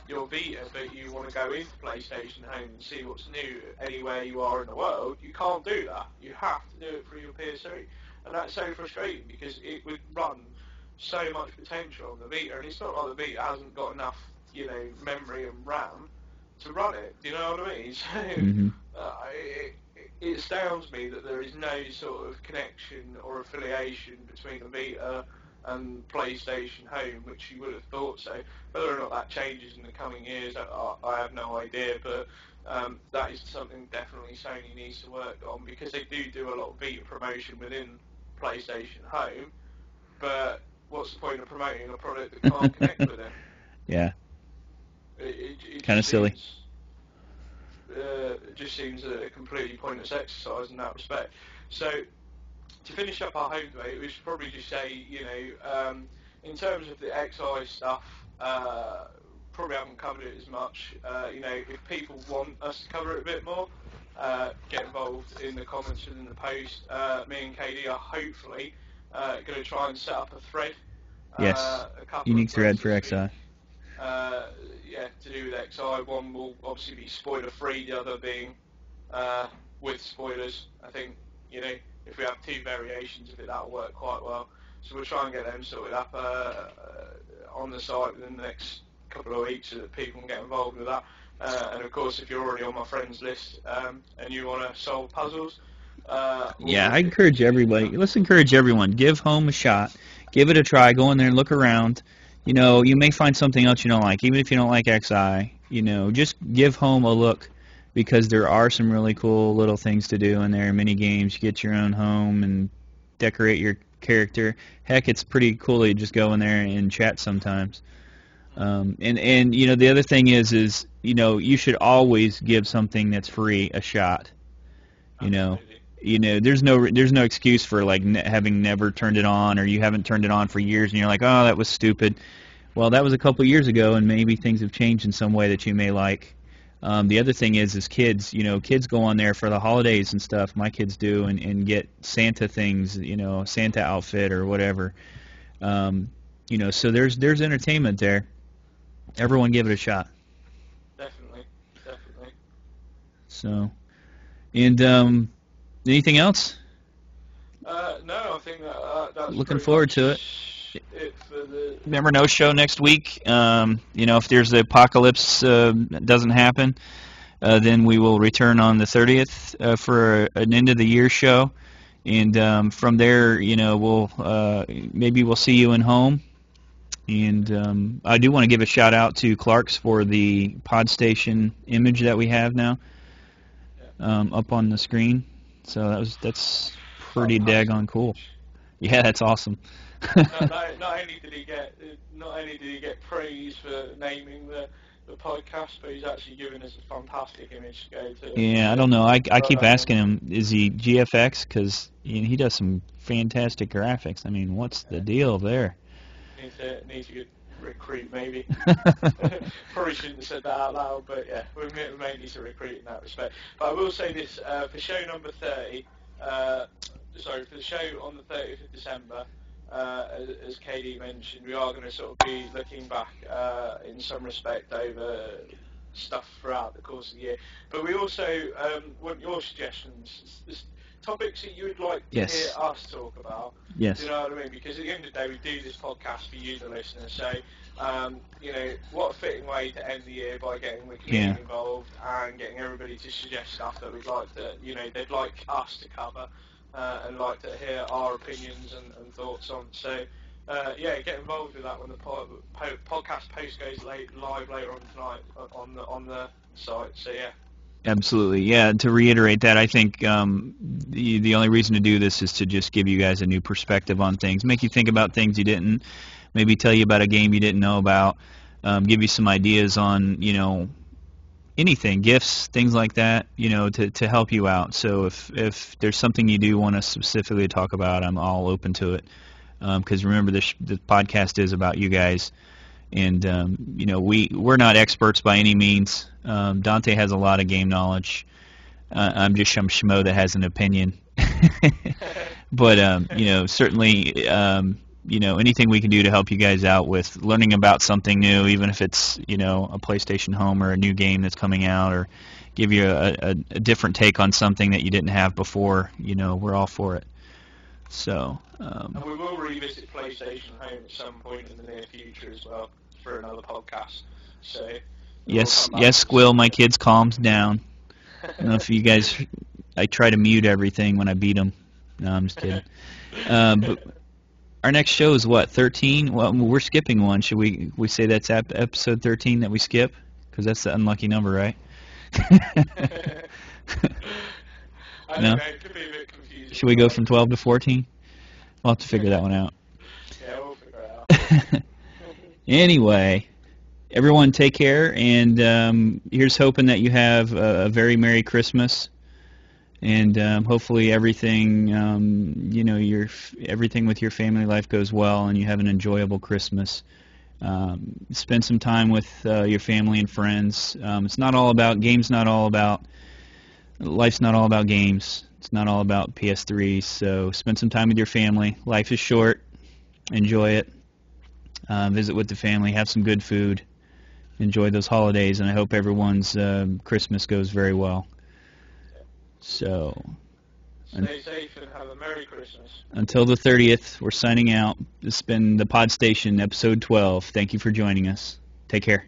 your Vita, but you want to go into PlayStation Home and see what's new anywhere you are in the world, you can't do that. You have to do it through your PS3, and that's so frustrating, because it would run so much potential on the Vita, and it's not like the Vita hasn't got enough, memory and RAM to run it. Do you know what I mean? So it astounds me that there is no sort of connection or affiliation between the Vita and PlayStation Home, which you would have thought so. Whether or not that changes in the coming years, I have no idea, but that is something definitely Sony needs to work on, because they do a lot of Vita promotion within PlayStation Home, but what's the point of promoting a product that can't connect with it? Yeah. It kind of silly. It just seems a completely pointless exercise in that respect. So, to finish up our home debate, we should probably just say, in terms of the excise stuff, probably haven't covered it as much. If people want us to cover it a bit more, get involved in the comments and in the post. Me and KD are hopefully going to try and set up a thread. Yes, unique thread for XI. To do with XI. One will obviously be spoiler free, the other being with spoilers. I think, if we have two variations of it, that'll work quite well. So we'll try and get them sorted up on the site within the next couple of weeks, so that people can get involved with that. And of course, if you're already on my friends list and you want to solve puzzles, I encourage everybody. Let's encourage everyone. Give home a shot. Give it a try. Go in there and look around. You may find something else you don't like, even if you don't like XI. Just give home a look, because there are some really cool little things to do in there. Mini games. You get your own home and decorate your character. Heck, it's pretty cool to just go in there and chat sometimes. And the other thing is you should always give something that's free a shot. There's no excuse for having never turned it on, or you haven't turned it on for years and you're like, oh, that was stupid. Well, that was a couple years ago, and maybe things have changed in some way that you may like. The other thing is kids. Kids go on there for the holidays and stuff. My kids do, and get Santa things. Santa outfit or whatever. So there's entertainment there. Everyone give it a shot. Definitely. So, and anything else? No, I think that's looking forward to it. For the... Remember, no show next week. If there's the apocalypse doesn't happen, then we will return on the 30th for an end of the year show, and from there, we'll see you in home. And I do want to give a shout out to Clark's for the PodStation image that we have now up on the screen. So that's pretty daggone cool. Yeah, that's awesome. not only did he get praise for naming the the podcast, but he's actually given us a fantastic image to go to. Yeah, I don't know. I keep asking him, is he GFX? Because he does some fantastic graphics. I mean, what's the deal there? Needs to recruit, maybe. Probably shouldn't have said that out loud, but yeah, we may need to recruit in that respect. But I will say this, for show number 30, for the show on the 30th of December, as KD mentioned, we are going to sort of be looking back in some respect over stuff throughout the course of the year. But we also want your suggestions, topics that you would like to hear us talk about. Yes. Do you know what I mean? Because at the end of the day, we do this podcast for you, the listeners. So, what a fitting way to end the year by getting the community involved and getting everybody to suggest stuff that we'd like to, they'd like us to cover and like to hear our opinions and thoughts on. So, get involved with that when the podcast post goes live later on tonight on the site. So, yeah. Absolutely, yeah. To reiterate that, I think the only reason to do this is to just give you guys a new perspective on things, make you think about things you didn't, maybe tell you about a game you didn't know about, give you some ideas on, anything, gifts, things like that, to help you out. So if there's something you do want to specifically talk about, I'm all open to it. Because remember, the podcast is about you guys. And, we're not experts by any means. Dante has a lot of game knowledge. I'm just some schmo that has an opinion. But, certainly, anything we can do to help you guys out with learning about something new, even if it's, a PlayStation Home or a new game that's coming out, or give you a different take on something that you didn't have before, we're all for it. So, and we will revisit PlayStation Home at some point in the near future as well for another podcast. So yes, Squill, my kids calms down. I don't know if you guys, I try to mute everything when I beat them. No, I'm just kidding. But our next show is what, 13? Well, we're skipping one. Should we say that's episode 13 that we skip? Because that's the unlucky number, right? I don't know, it could be a bit confusing. Should we go from 12 to 14? We'll have to figure that one out. Yeah, we'll figure it out. Anyway, everyone take care, and here's hoping that you have a very Merry Christmas, and hopefully everything, everything with your family life goes well, and you have an enjoyable Christmas. Spend some time with your family and friends. It's not all about games. Life's not all about games. It's not all about PS3. So spend some time with your family. Life is short. Enjoy it. Visit with the family. Have some good food. Enjoy those holidays, and I hope everyone's Christmas goes very well. So, stay safe and have a Merry Christmas. Until the 30th, we're signing out. This has been the PodStation, episode 12. Thank you for joining us. Take care.